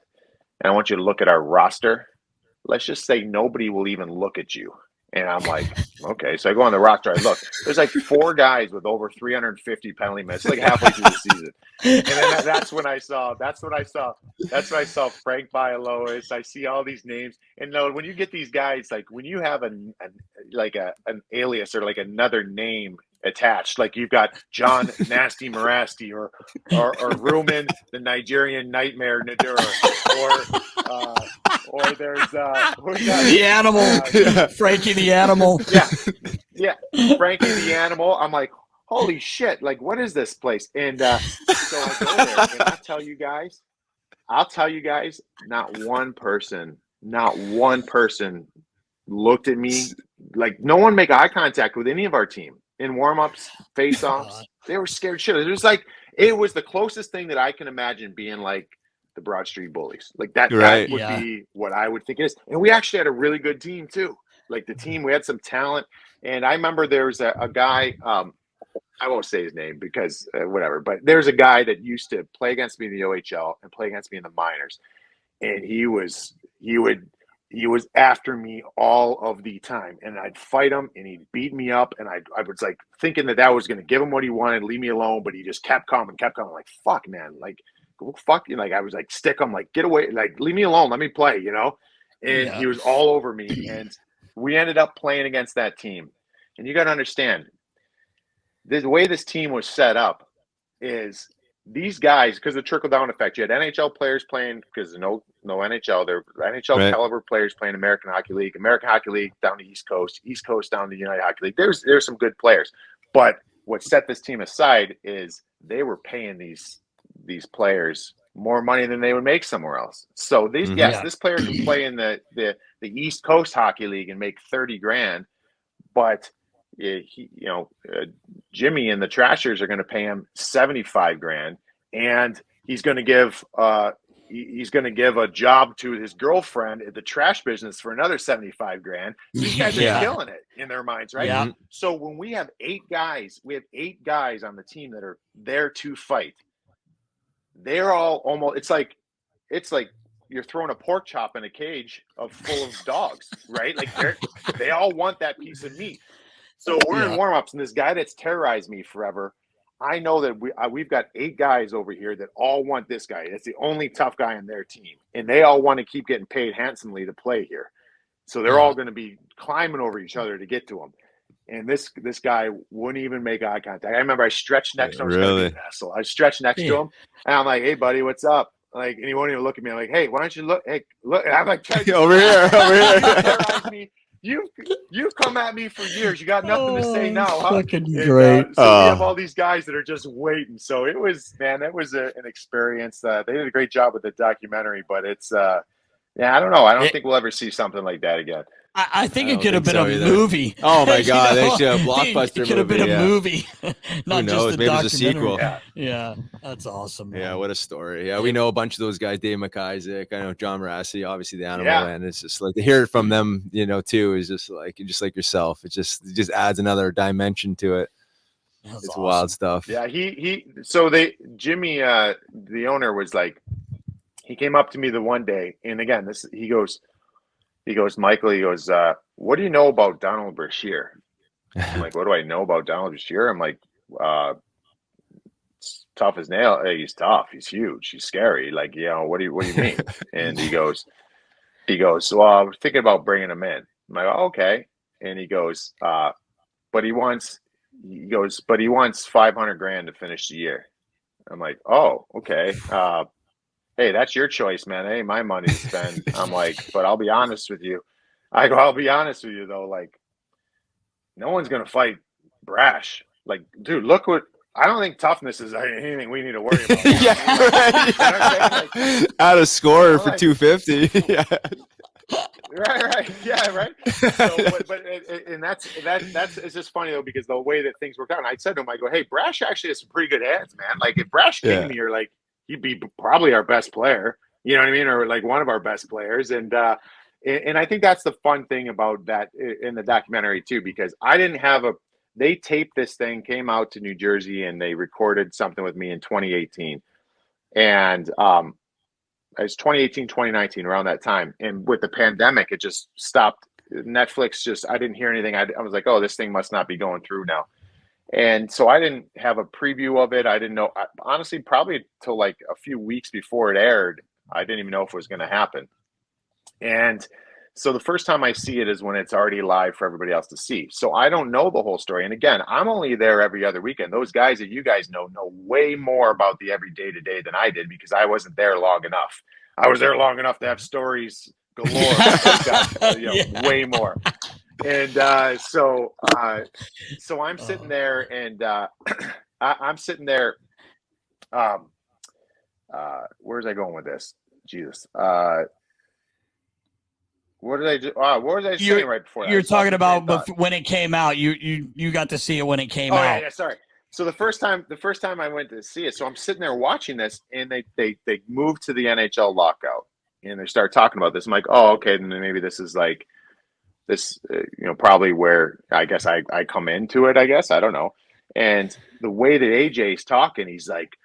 and I want you to look at our roster. Let's just say nobody will even look at you. And I'm like, okay. So I go on the roster. I look. There's like 4 guys with over 350 penalty minutes, like halfway through the season. And then that's when I saw Frank Bialois. I see all these names. And when you get these guys, like when you have an alias or like another name attached, like you've got John Nasty Marasti or Rumen the Nigerian Nightmare Nadura or there's the animal, Frankie the animal. Yeah, Frankie the animal. I'm like, holy shit! Like, what is this place? And so I go there, and I'll tell you guys, not one person looked at me. Like, no one make eye contact with any of our team in warm-ups, face-offs. They were scared shit. It was the closest thing that I can imagine being like the Broad Street Bullies. Like that would be what I would think it is. And we actually had a really good team too. Like the team, we had some talent. And I remember there was a guy, I won't say his name because whatever, but there's a guy that used to play against me in the OHL and play against me in the minors. And he was after me all of the time, and I'd fight him and he'd beat me up. And I was like thinking that was going to give him what he wanted, leave me alone. But he just kept coming. I'm like, fuck, man. Like, fuck you. Like I was like, stick him, like, get away, like, leave me alone, let me play, And he was all over me. And we ended up playing against that team. And you got to understand, the way this team was set up is these guys, because of the trickle-down effect, you had NHL players playing, because no NHL, they're NHL caliber players playing American Hockey League down to East Coast down to the United Hockey League. There's some good players. But what set this team aside is they were paying these players more money than they would make somewhere else. So this player can play in the East Coast Hockey League and make $30,000, but Jimmy and the Trashers are going to pay him $75,000, and he's going to give a job to his girlfriend at the trash business for another $75,000. These guys are killing it in their minds, right? Yeah. So when we have 8 guys on the team that are there to fight. They're all almost. It's like you're throwing a pork chop in a cage full of dogs, right? Like they all want that piece of meat. So we're in warm-ups, and this guy that's terrorized me forever. I know that we've got 8 guys over here that all want this guy. It's the only tough guy on their team, and they all want to keep getting paid handsomely to play here. So they're all going to be climbing over each other to get to him. And this guy wouldn't even make eye contact. I remember I stretched next to him. Really? I stretched next to him, and I'm like, "Hey, buddy, what's up?" Like, and he won't even look at me. I'm like, "Hey, why don't you look? Hey, look!" I'm like, over here. You come at me for years. You got nothing to say now, huh? Fucking great. So we have all these guys that are just waiting. So it was, man, that was an experience. They did a great job with the documentary, but it's, I don't know. I don't think we'll ever see something like that again. I think it could have been a movie. Oh my God, they should have a blockbuster movie. It could have been a movie, not Who knows? just a Maybe documentary. it's a sequel. Yeah, that's awesome. Man. Yeah, what a story. Yeah, we know a bunch of those guys, Dave McIsaac. I know John Morassi, obviously the animal, and it's just like to hear it from them, too, is just like yourself. It just adds another dimension to it. It's awesome. Wild stuff. Yeah, Jimmy, the owner, was like, he came up to me the one day, and again, he goes, Michael, what do you know about Donald Brashear? I'm like, what do I know about Donald Brashear? I'm like, it's tough as nail. Hey, he's tough. He's huge. He's scary. Like, what do you mean? And he goes, well, I was thinking about bringing him in. I'm like, oh, okay. And he goes, but he wants $500,000 to finish the year. I'm like, oh, okay. Hey, that's your choice, man. It ain't my money to spend. I'm like, but I'll be honest with you. I'll be honest with you, though. Like, no one's going to fight Brash. Like, dude, look what – I don't think toughness is anything we need to worry about. Right. Add a scorer for 250. Yeah. Right. Yeah, right. So, that's it's just funny, though, because the way that things work out. And I said to him, I go, hey, Brash actually has some pretty good hands, man. Like, if Brash came here, like, he'd be probably our best player, you know what I mean? Or like one of our best players. And I think that's the fun thing about that in the documentary too, because they taped this thing, came out to New Jersey, and they recorded something with me in 2018. And it was 2018, 2019, around that time. And with the pandemic, it just stopped. Netflix I didn't hear anything. I was like, oh, this thing must not be going through now. And so I didn't have a preview of it. I didn't know, honestly, probably till like a few weeks before it aired, I didn't even know if it was going to happen. And so the first time I see it is when it's already live for everybody else to see. So I don't know the whole story. And again, I'm only there every other weekend. Those guys that you guys know way more about the every day to day than I did, because I wasn't there long enough. I was there long enough to have stories galore. Way more. And so I'm sitting there, and I'm sitting there. Where's I going with this? Jesus. What did I do? What was I saying right before that? You're talking about when it came out. You got to see it when it came out. Yeah, sorry. So the first time I went to see it, so I'm sitting there watching this, and they moved to the NHL lockout, and they start talking about this. I'm like, oh, okay, then maybe this is like. This, probably where I guess I come into it, I guess. I don't know. And the way that AJ's talking, he's like,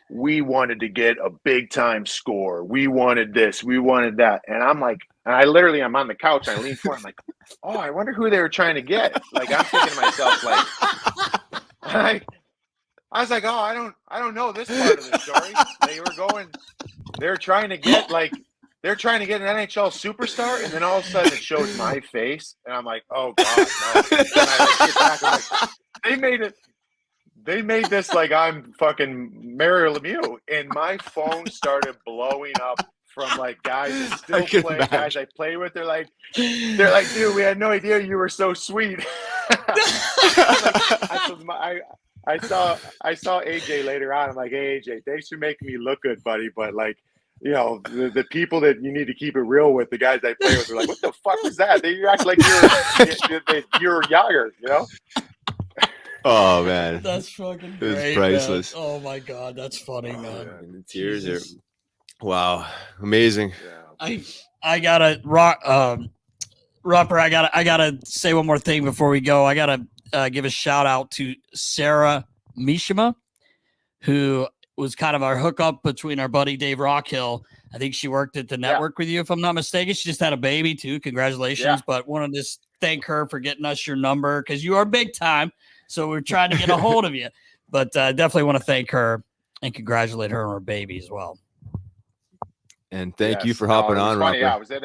we wanted to get a big time score. We wanted this. We wanted that. And I'm like, I'm on the couch. I lean forward. I'm like, oh, I wonder who they were trying to get. Like, I'm thinking to myself, like, I was like, oh, I don't know this part of the story. They're trying to get They're trying to get an NHL superstar, and then all of a sudden it shows my face, and I'm like, "Oh God, no!" And I get back, I'm like, they made this like I'm fucking Mario Lemieux, and my phone started blowing up from like guys that still play, guys I play with. They're like, dude, we had no idea you were so sweet. I saw AJ later on. I'm like, hey AJ, thanks for making me look good, buddy, but like. The people that you need to keep it real with, the guys I play with, are like, what the fuck is that? They act like you're Jagr, Oh man, that's fucking great. It's priceless. Man. Oh my God, that's funny, man. Yeah. The tears are, wow, amazing. I gotta Rupper. I gotta say one more thing before we go. I gotta give a shout out to Sarah Mishima, who was kind of our hookup between our buddy Dave Rockhill. I think she worked at the network with you, if I'm not mistaken. She just had a baby too. Congratulations. Yeah. But wanted to thank her for getting us your number, because you are big time. So we're trying to get a hold of you. But definitely want to thank her and congratulate her on her baby as well. And thank you for hopping on, Rupper. Yeah, I was at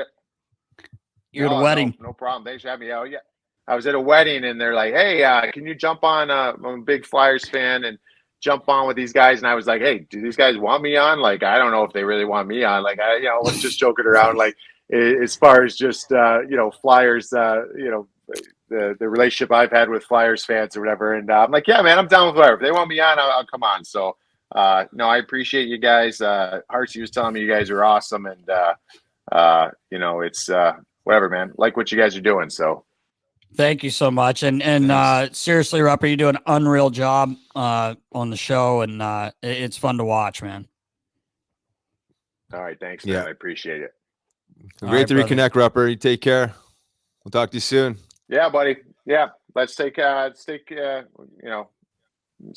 You're at a wedding. No problem. Thanks for having me. Oh, yeah. I was at a wedding, and they're like, hey, can you jump on? I'm a big Flyers fan, and jump on with these guys. And I was like, hey, do these guys want me on? Like, I don't know if they really want me on. Like, let's just joke it around. Like, as far as just, Flyers, the relationship I've had with Flyers fans or whatever. And I'm like, yeah, man, I'm down with whatever. If they want me on, I'll come on. So, no, I appreciate you guys. Hartsey was telling me you guys are awesome. And, it's whatever, man. Like what you guys are doing. So Thank you so much. And seriously, Rupper, you do an unreal job on the show, and it's fun to watch, man. all right, thanks, man. Yeah. I appreciate it. Great to reconnect, Rupper. You take care. We'll talk to you soon. Yeah, buddy. Yeah, let's stay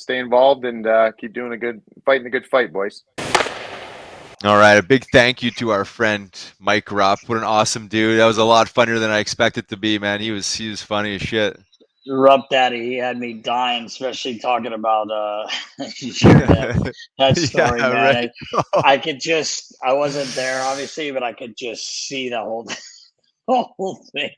involved and keep fighting a good fight, boys. All right, a big thank you to our friend Mike Rupp. What an awesome dude! That was a lot funnier than I expected to be, man. He was funny as shit. Rupp Daddy, he had me dying, especially talking about that story, Yeah, man. right. I wasn't there obviously, but I could just see the whole thing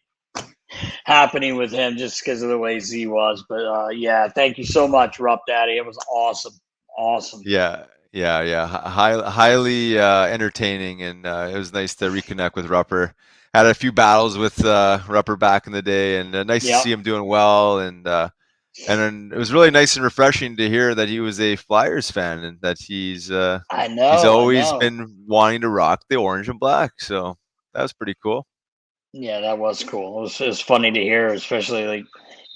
happening with him just because of the way Z was. But yeah, thank you so much, Rupp Daddy. It was awesome. Yeah. Highly entertaining, and it was nice to reconnect with Rupper. Had a few battles with Rupper back in the day, and nice to see him doing well. And then it was really nice and refreshing to hear that he was a Flyers fan and that he's always been wanting to rock the orange and black. So that was pretty cool. Yeah, that was cool. It was funny to hear, especially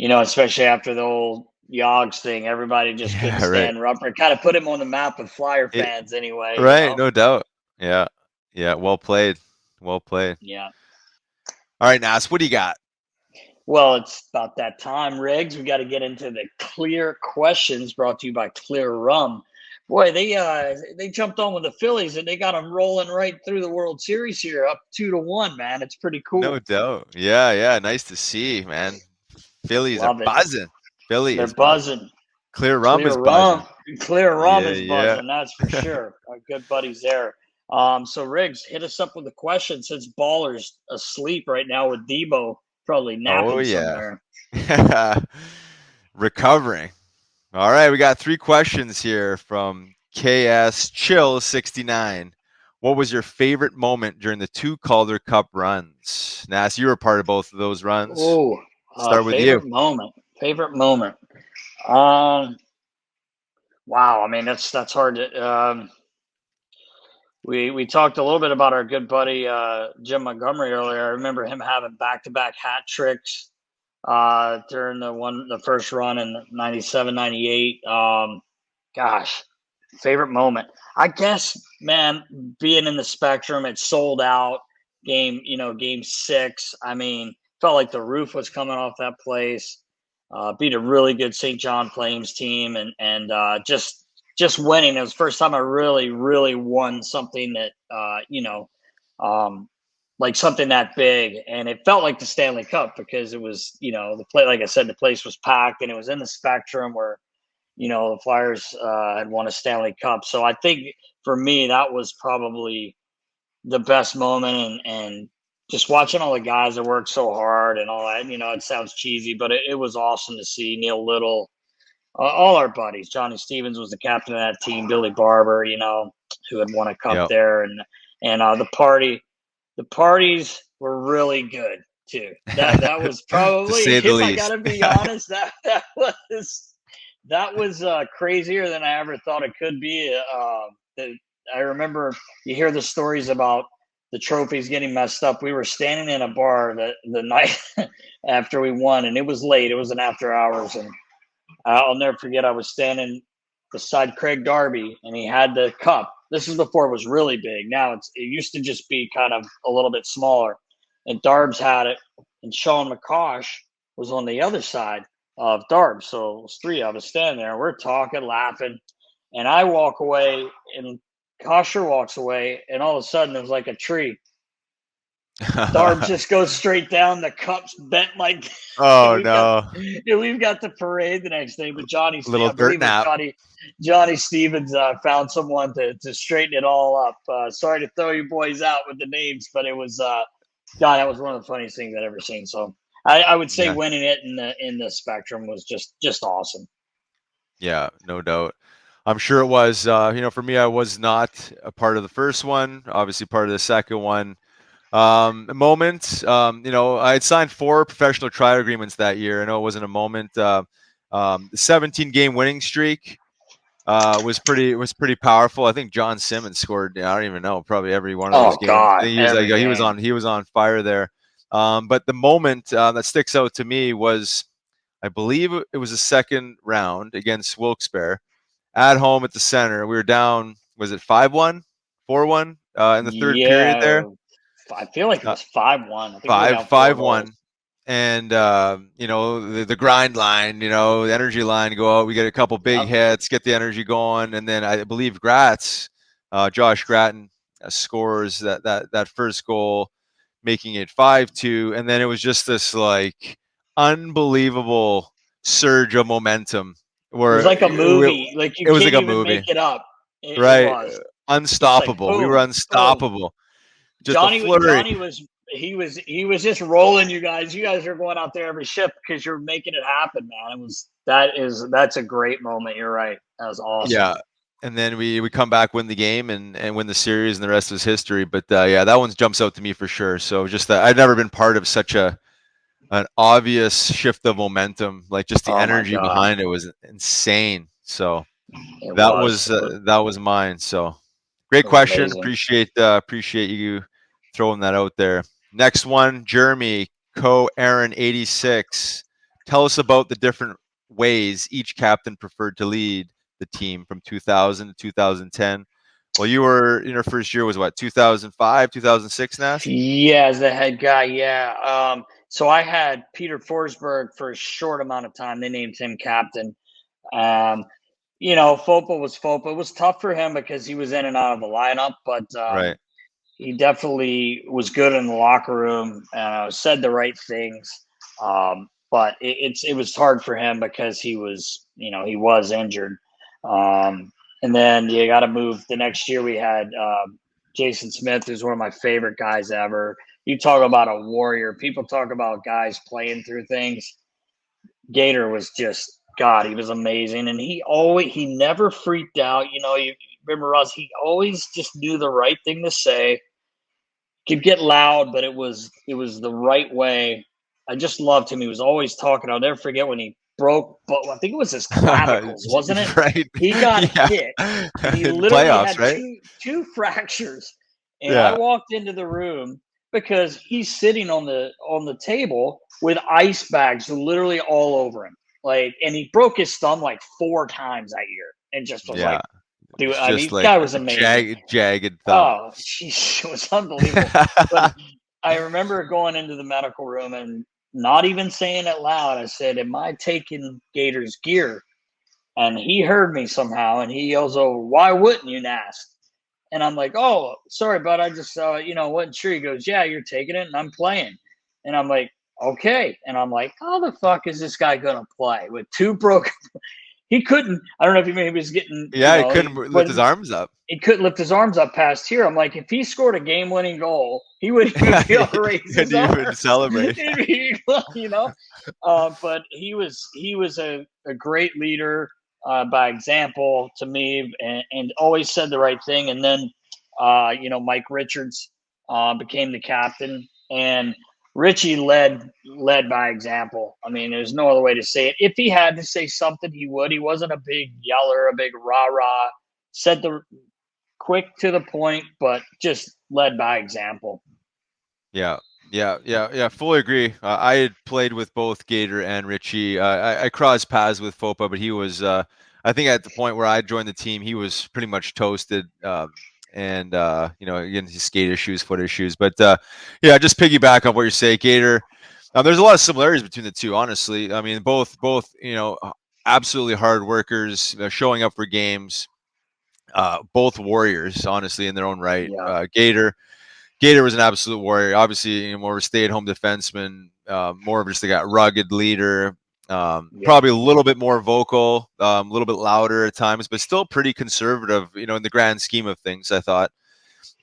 especially after the old Yogs thing. Everybody just couldn't stand Rupper. Kind of put him on the map with Flyer fans anyway. Right, no doubt. Yeah. Well played. Yeah. All right, Nas, what do you got? Well, it's about that time, Riggs. We got to get into the clear questions brought to you by Clear Rum. Boy, they jumped on with the Phillies and they got them rolling right through the World Series here, up 2-1. Man, it's pretty cool. No doubt. Yeah. Nice to see, man. Phillies are buzzing. They're buzzing. Clear Rum is buzzing. Clear Rum is buzzing. That's for sure. Our good buddies there. So Riggs, hit us up with a question since Baller's asleep right now with Debo probably napping somewhere. Recovering. All right, we got 3 questions here from KS Chill 69. What was your favorite moment during the 2 Calder Cup runs? Nas, you were part of both of those runs. Oh, start with favorite you. Favorite moment. Wow. I mean, that's hard to. We talked a little bit about our good buddy Jim Montgomery earlier. I remember him having back-to-back hat tricks during the first run in 97, 98. Gosh, favorite moment. I guess, man, being in the Spectrum, it sold out game 6. I mean, felt like the roof was coming off that place. Beat a really good St. John Flames team and just winning. It was the first time I really, really won something that, like something that big. And it felt like the Stanley Cup because it was, like I said, the place was packed and it was in the Spectrum where, the Flyers had won a Stanley Cup. So I think for me, that was probably the best moment and just watching all the guys that worked so hard and all that, it sounds cheesy, but it was awesome to see Neil Little, all our buddies. Johnny Stevens was the captain of that team. Billy Barber, who had won a cup there, and the parties were really good too. That was probably, if I gotta be honest, that was crazier than I ever thought it could be. I remember you hear the stories about the trophies getting messed up. We were standing in a bar the night after we won, and it was late. It was an after hours, and I'll never forget. I was standing beside Craig Darby, and he had the cup. This is before it was really big. Now it used to just be kind of a little bit smaller, and Darbs had it, and Sean McCosh was on the other side of Darbs. So it was 3 of us standing there, and we're talking, laughing, and I walk away, and Kosher walks away, and all of a sudden there's like a tree. Darb just goes straight down. The cup's bent like. Oh no! We've got the parade the next day, but Johnny Stevens found someone to straighten it all up. Sorry to throw you boys out with the names, but it was God. That was one of the funniest things I've ever seen. So I would say winning it in the Spectrum was just awesome. Yeah, no doubt. I'm sure it was. For me, I was not a part of the first one. Obviously, part of the second one. Moment. I had signed 4 professional trial agreements that year. I know it wasn't a moment. The 17-game winning streak was pretty powerful. I think John Simmons scored. I don't even know, probably every one of those Oh games. I God, think every game. he was on fire there. But the moment that sticks out to me was, I believe it was the second round against Wilkes-Barre at home at the center. We were down. Was it 5-1, 4-1 in the third period there? Yeah, I feel like it Uh, was 5-1. I think we were five down 4 five goals. one, and the grind line, the energy line, go out. We get a couple big Yep. hits, get the energy going, and then I believe Josh Gratton scores that first goal, making it 5-2, and then it was just this like unbelievable surge of momentum It was where like a movie. Like you it was like can't a even movie, make it up. It right? was just like Unstoppable. We were boom, boom. unstoppable. Just a flurry. Johnny was he was just rolling you guys. You guys are going out there every shift because you're making it happen, man. That's a great moment. You're right. That was awesome. Yeah. And then we come back, win the game, and win the series, and the rest is history. But yeah, that one jumps out to me for sure. So just that I'd never been part of such an obvious shift of momentum. Like just the Oh my energy God. behind it was insane. So It that was. that was mine. So great It was question. amazing. Appreciate you throwing that out there. Next one, Jeremy Aaron 86. Tell us about the different ways each captain preferred to lead the team from 2000 to 2010. Well, you were in your first year was what, 2005, 2006, Nast? Yeah, as the head guy, yeah. So I had Peter Forsberg for a short amount of time. They named him captain. Um, Fopa was Fopa. It was tough for him because he was in and out of the lineup, but Right. he definitely was good in the locker room. Said the right things. But it was hard for him because he was injured. And then you got to move. The next year we had Jason Smith, who's one of my favorite guys ever. You talk about a warrior. People talk about guys playing through things. Gator was just God. He was amazing, and he never freaked out. You remember Russ? He always just knew the right thing to say. Could get loud, but it was the right way. I just loved him. He was always talking. I'll never forget when he broke, but I think it was his clavicles, wasn't it? Right. He got hit, and he literally Playoffs, had right? two fractures. And I Yeah. walked into the room because he's sitting on the table with ice bags literally all over him. And he broke his thumb like 4 times that year, and just was Yeah. dude. It's I just mean, like guy was a amazing. jagged thumb. Oh, geez, it was unbelievable. But I remember going into the medical room and not even saying it loud. I said, "Am I taking Gator's gear?" And he heard me somehow, and he yells over, "Why wouldn't you, Nast?" And I'm like, "Oh, sorry, bud. I just, wasn't sure." He goes, "Yeah, you're taking it, and I'm playing." And I'm like, "Okay." And I'm like, "How the fuck is this guy gonna play with 2 broken?" He couldn't. I don't know if he was getting. Yeah, he couldn't lift his arms up. He couldn't lift his arms up past here. I'm like, if he scored a game-winning goal, he wouldn't even be able to raise his Couldn't even arms. celebrate. But he was a great leader by example to me, and always said the right thing. And then, Mike Richards became the captain, and Richie led by example. I mean, there's no other way to say it. If he had to say something, he would. He wasn't a big yeller, a big rah-rah. Said the quick to the point, but just led by example. Yeah. Fully agree. I had played with both Gator and Richie. I crossed paths with Fopa, but he was, I think, at the point where I joined the team, he was pretty much toasted. And again, his skate issues, foot issues. But just piggyback on what you say, Gator. There's a lot of similarities between the two, honestly. I mean, both absolutely hard workers, showing up for games. Both warriors, honestly, in their own right. Yeah. Gator was an absolute warrior. Obviously, more of a stay-at-home defenseman, more of just a rugged leader. Probably a little bit more vocal, a little bit louder at times, but still pretty conservative, in the grand scheme of things, I thought.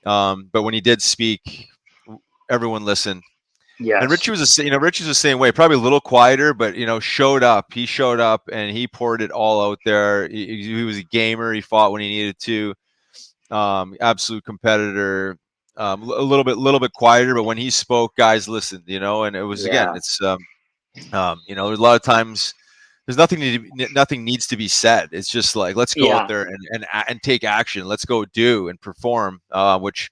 But when he did speak, everyone listened. Yes. And Richie was Richie's the same way, probably a little quieter, but showed up. He showed up and he poured it all out there. He was a gamer. He fought when he needed to. Absolute competitor. a little bit quieter, but when he spoke, guys listened, you know, and it was, again, it's, you know, there's a lot of times there's nothing needs to be said. It's just like, let's go out there and take action. Let's go do and perform, which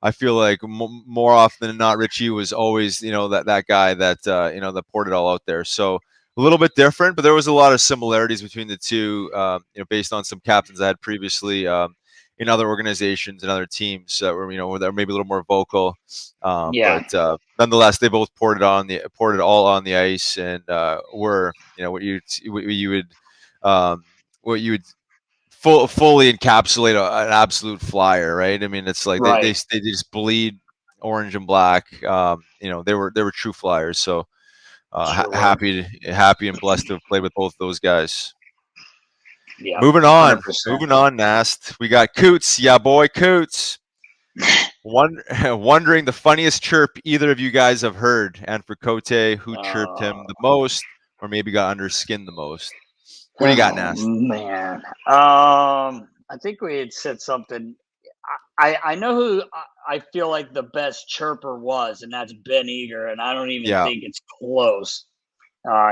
I feel like more often than not, Richie was always, you know, that guy that, you know, that poured it all out there. So a little bit different, but there was a lot of similarities between the two, you know, based on some captains I had previously, in other organizations and other teams that were, you know, that were maybe a little more vocal. But nonetheless, they both poured it all on the ice, and were, you know, what you would fully encapsulate an absolute flyer, right? I mean, it's like they just bleed orange and black. You know, they were true flyers. So happy and blessed to have played with both those guys. Yeah. Moving on, 100%. Nast. We got Coots. Yeah, boy, Coots. Wondering the funniest chirp either of you guys have heard, and for Cote, who chirped him the most, or maybe got under skin the most. What do you got, Nast? Man, I think we had said something. I know who I feel like the best chirper was, and that's Ben Eager, and I don't even think it's close.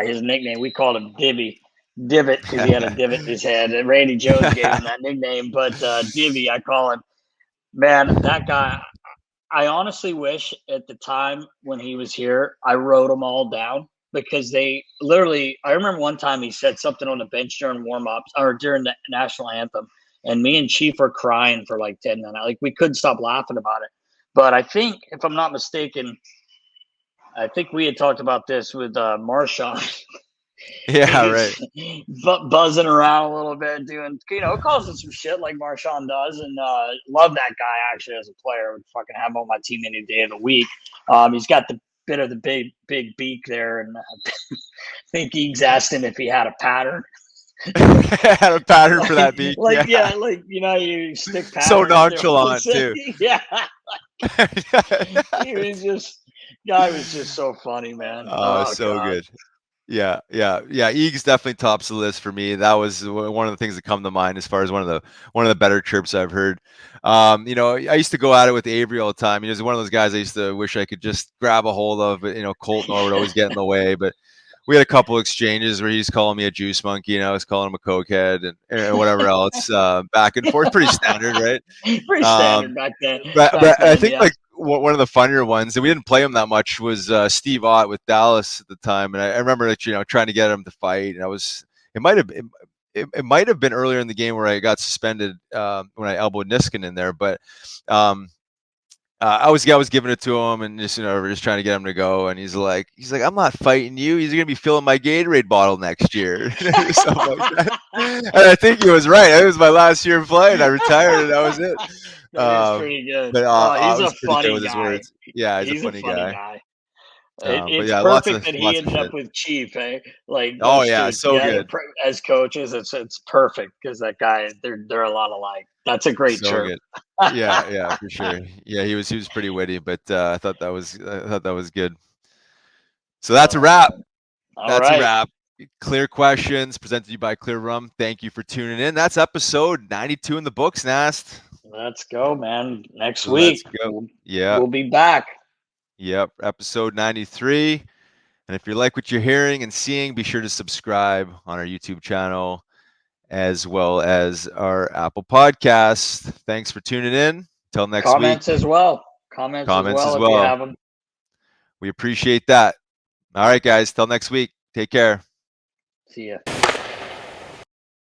His nickname, we called him Divot, because he had a divot in his head, and Randy Jones gave him that nickname, but Divvy, I call him. Man, that guy, I honestly wish at the time when he was here, I wrote them all down, because they literally, I remember one time he said something on the bench during warm-ups or during the national anthem, and me and Chief were crying for like 10 minutes. Like, we couldn't stop laughing about it. But I think, if I'm not mistaken, I think we had talked about this with Marshawn. Yeah, right. Buzzing around a little bit, doing, you know, causing some shit like Marshawn does, and love that guy actually as a player. Would fucking have him on my team any day of the week. He's got the bit of the big beak there, and I think Eags asked him if he had a pattern. Had a pattern for that beak. Like, like, you know, you stick pattern. So nonchalant too. Yeah. Guy was just so funny, man. Oh, so God. Good. Yeah. Eags definitely tops the list for me. That was one of the things that come to mind as far as one of the better chirps I've heard. You know, I used to go at it with Avery all the time. He was one of those guys I used to wish I could just grab a hold of, but, you know, Colton would always get in the way. But we had a couple exchanges where he's calling me a juice monkey, and I was calling him a cokehead and whatever else, back and forth. Pretty standard, right? Pretty standard back then. But I think like one of the funnier ones, and we didn't play him that much, was Steve Ott with Dallas at the time. And I remember that, you know, trying to get him to fight, and it might have been earlier in the game where I got suspended when I elbowed Niskin in there, but I was giving it to him, and just, you know, we're just trying to get him to go, and he's like, I'm not fighting you. He's gonna be filling my Gatorade bottle next year. Something like that. And I think he was right. It was my last year playing. I retired, and that was it. That's pretty good. But he's a funny guy. Yeah, he's a funny guy. It's yeah, perfect that he ended up with Chief, eh? Like, oh yeah, so good as coaches. It's perfect, because that guy, they're a lot alike. That's a great chirp. Yeah, for sure. Yeah, he was pretty witty, but I thought that was good. So that's a wrap. A wrap. Clear questions presented to you by Clear Rum. Thank you for tuning in. That's episode 92 in the books, Nast. Let's go, man. Next week. We'll be back. Yep, episode 93. And if you like what you're hearing and seeing, be sure to subscribe on our YouTube channel as well as our Apple Podcasts. Thanks for tuning in. Till next week. Comments as well. Comments as well if you have them. We appreciate that. All right, guys. Till next week. Take care. See ya.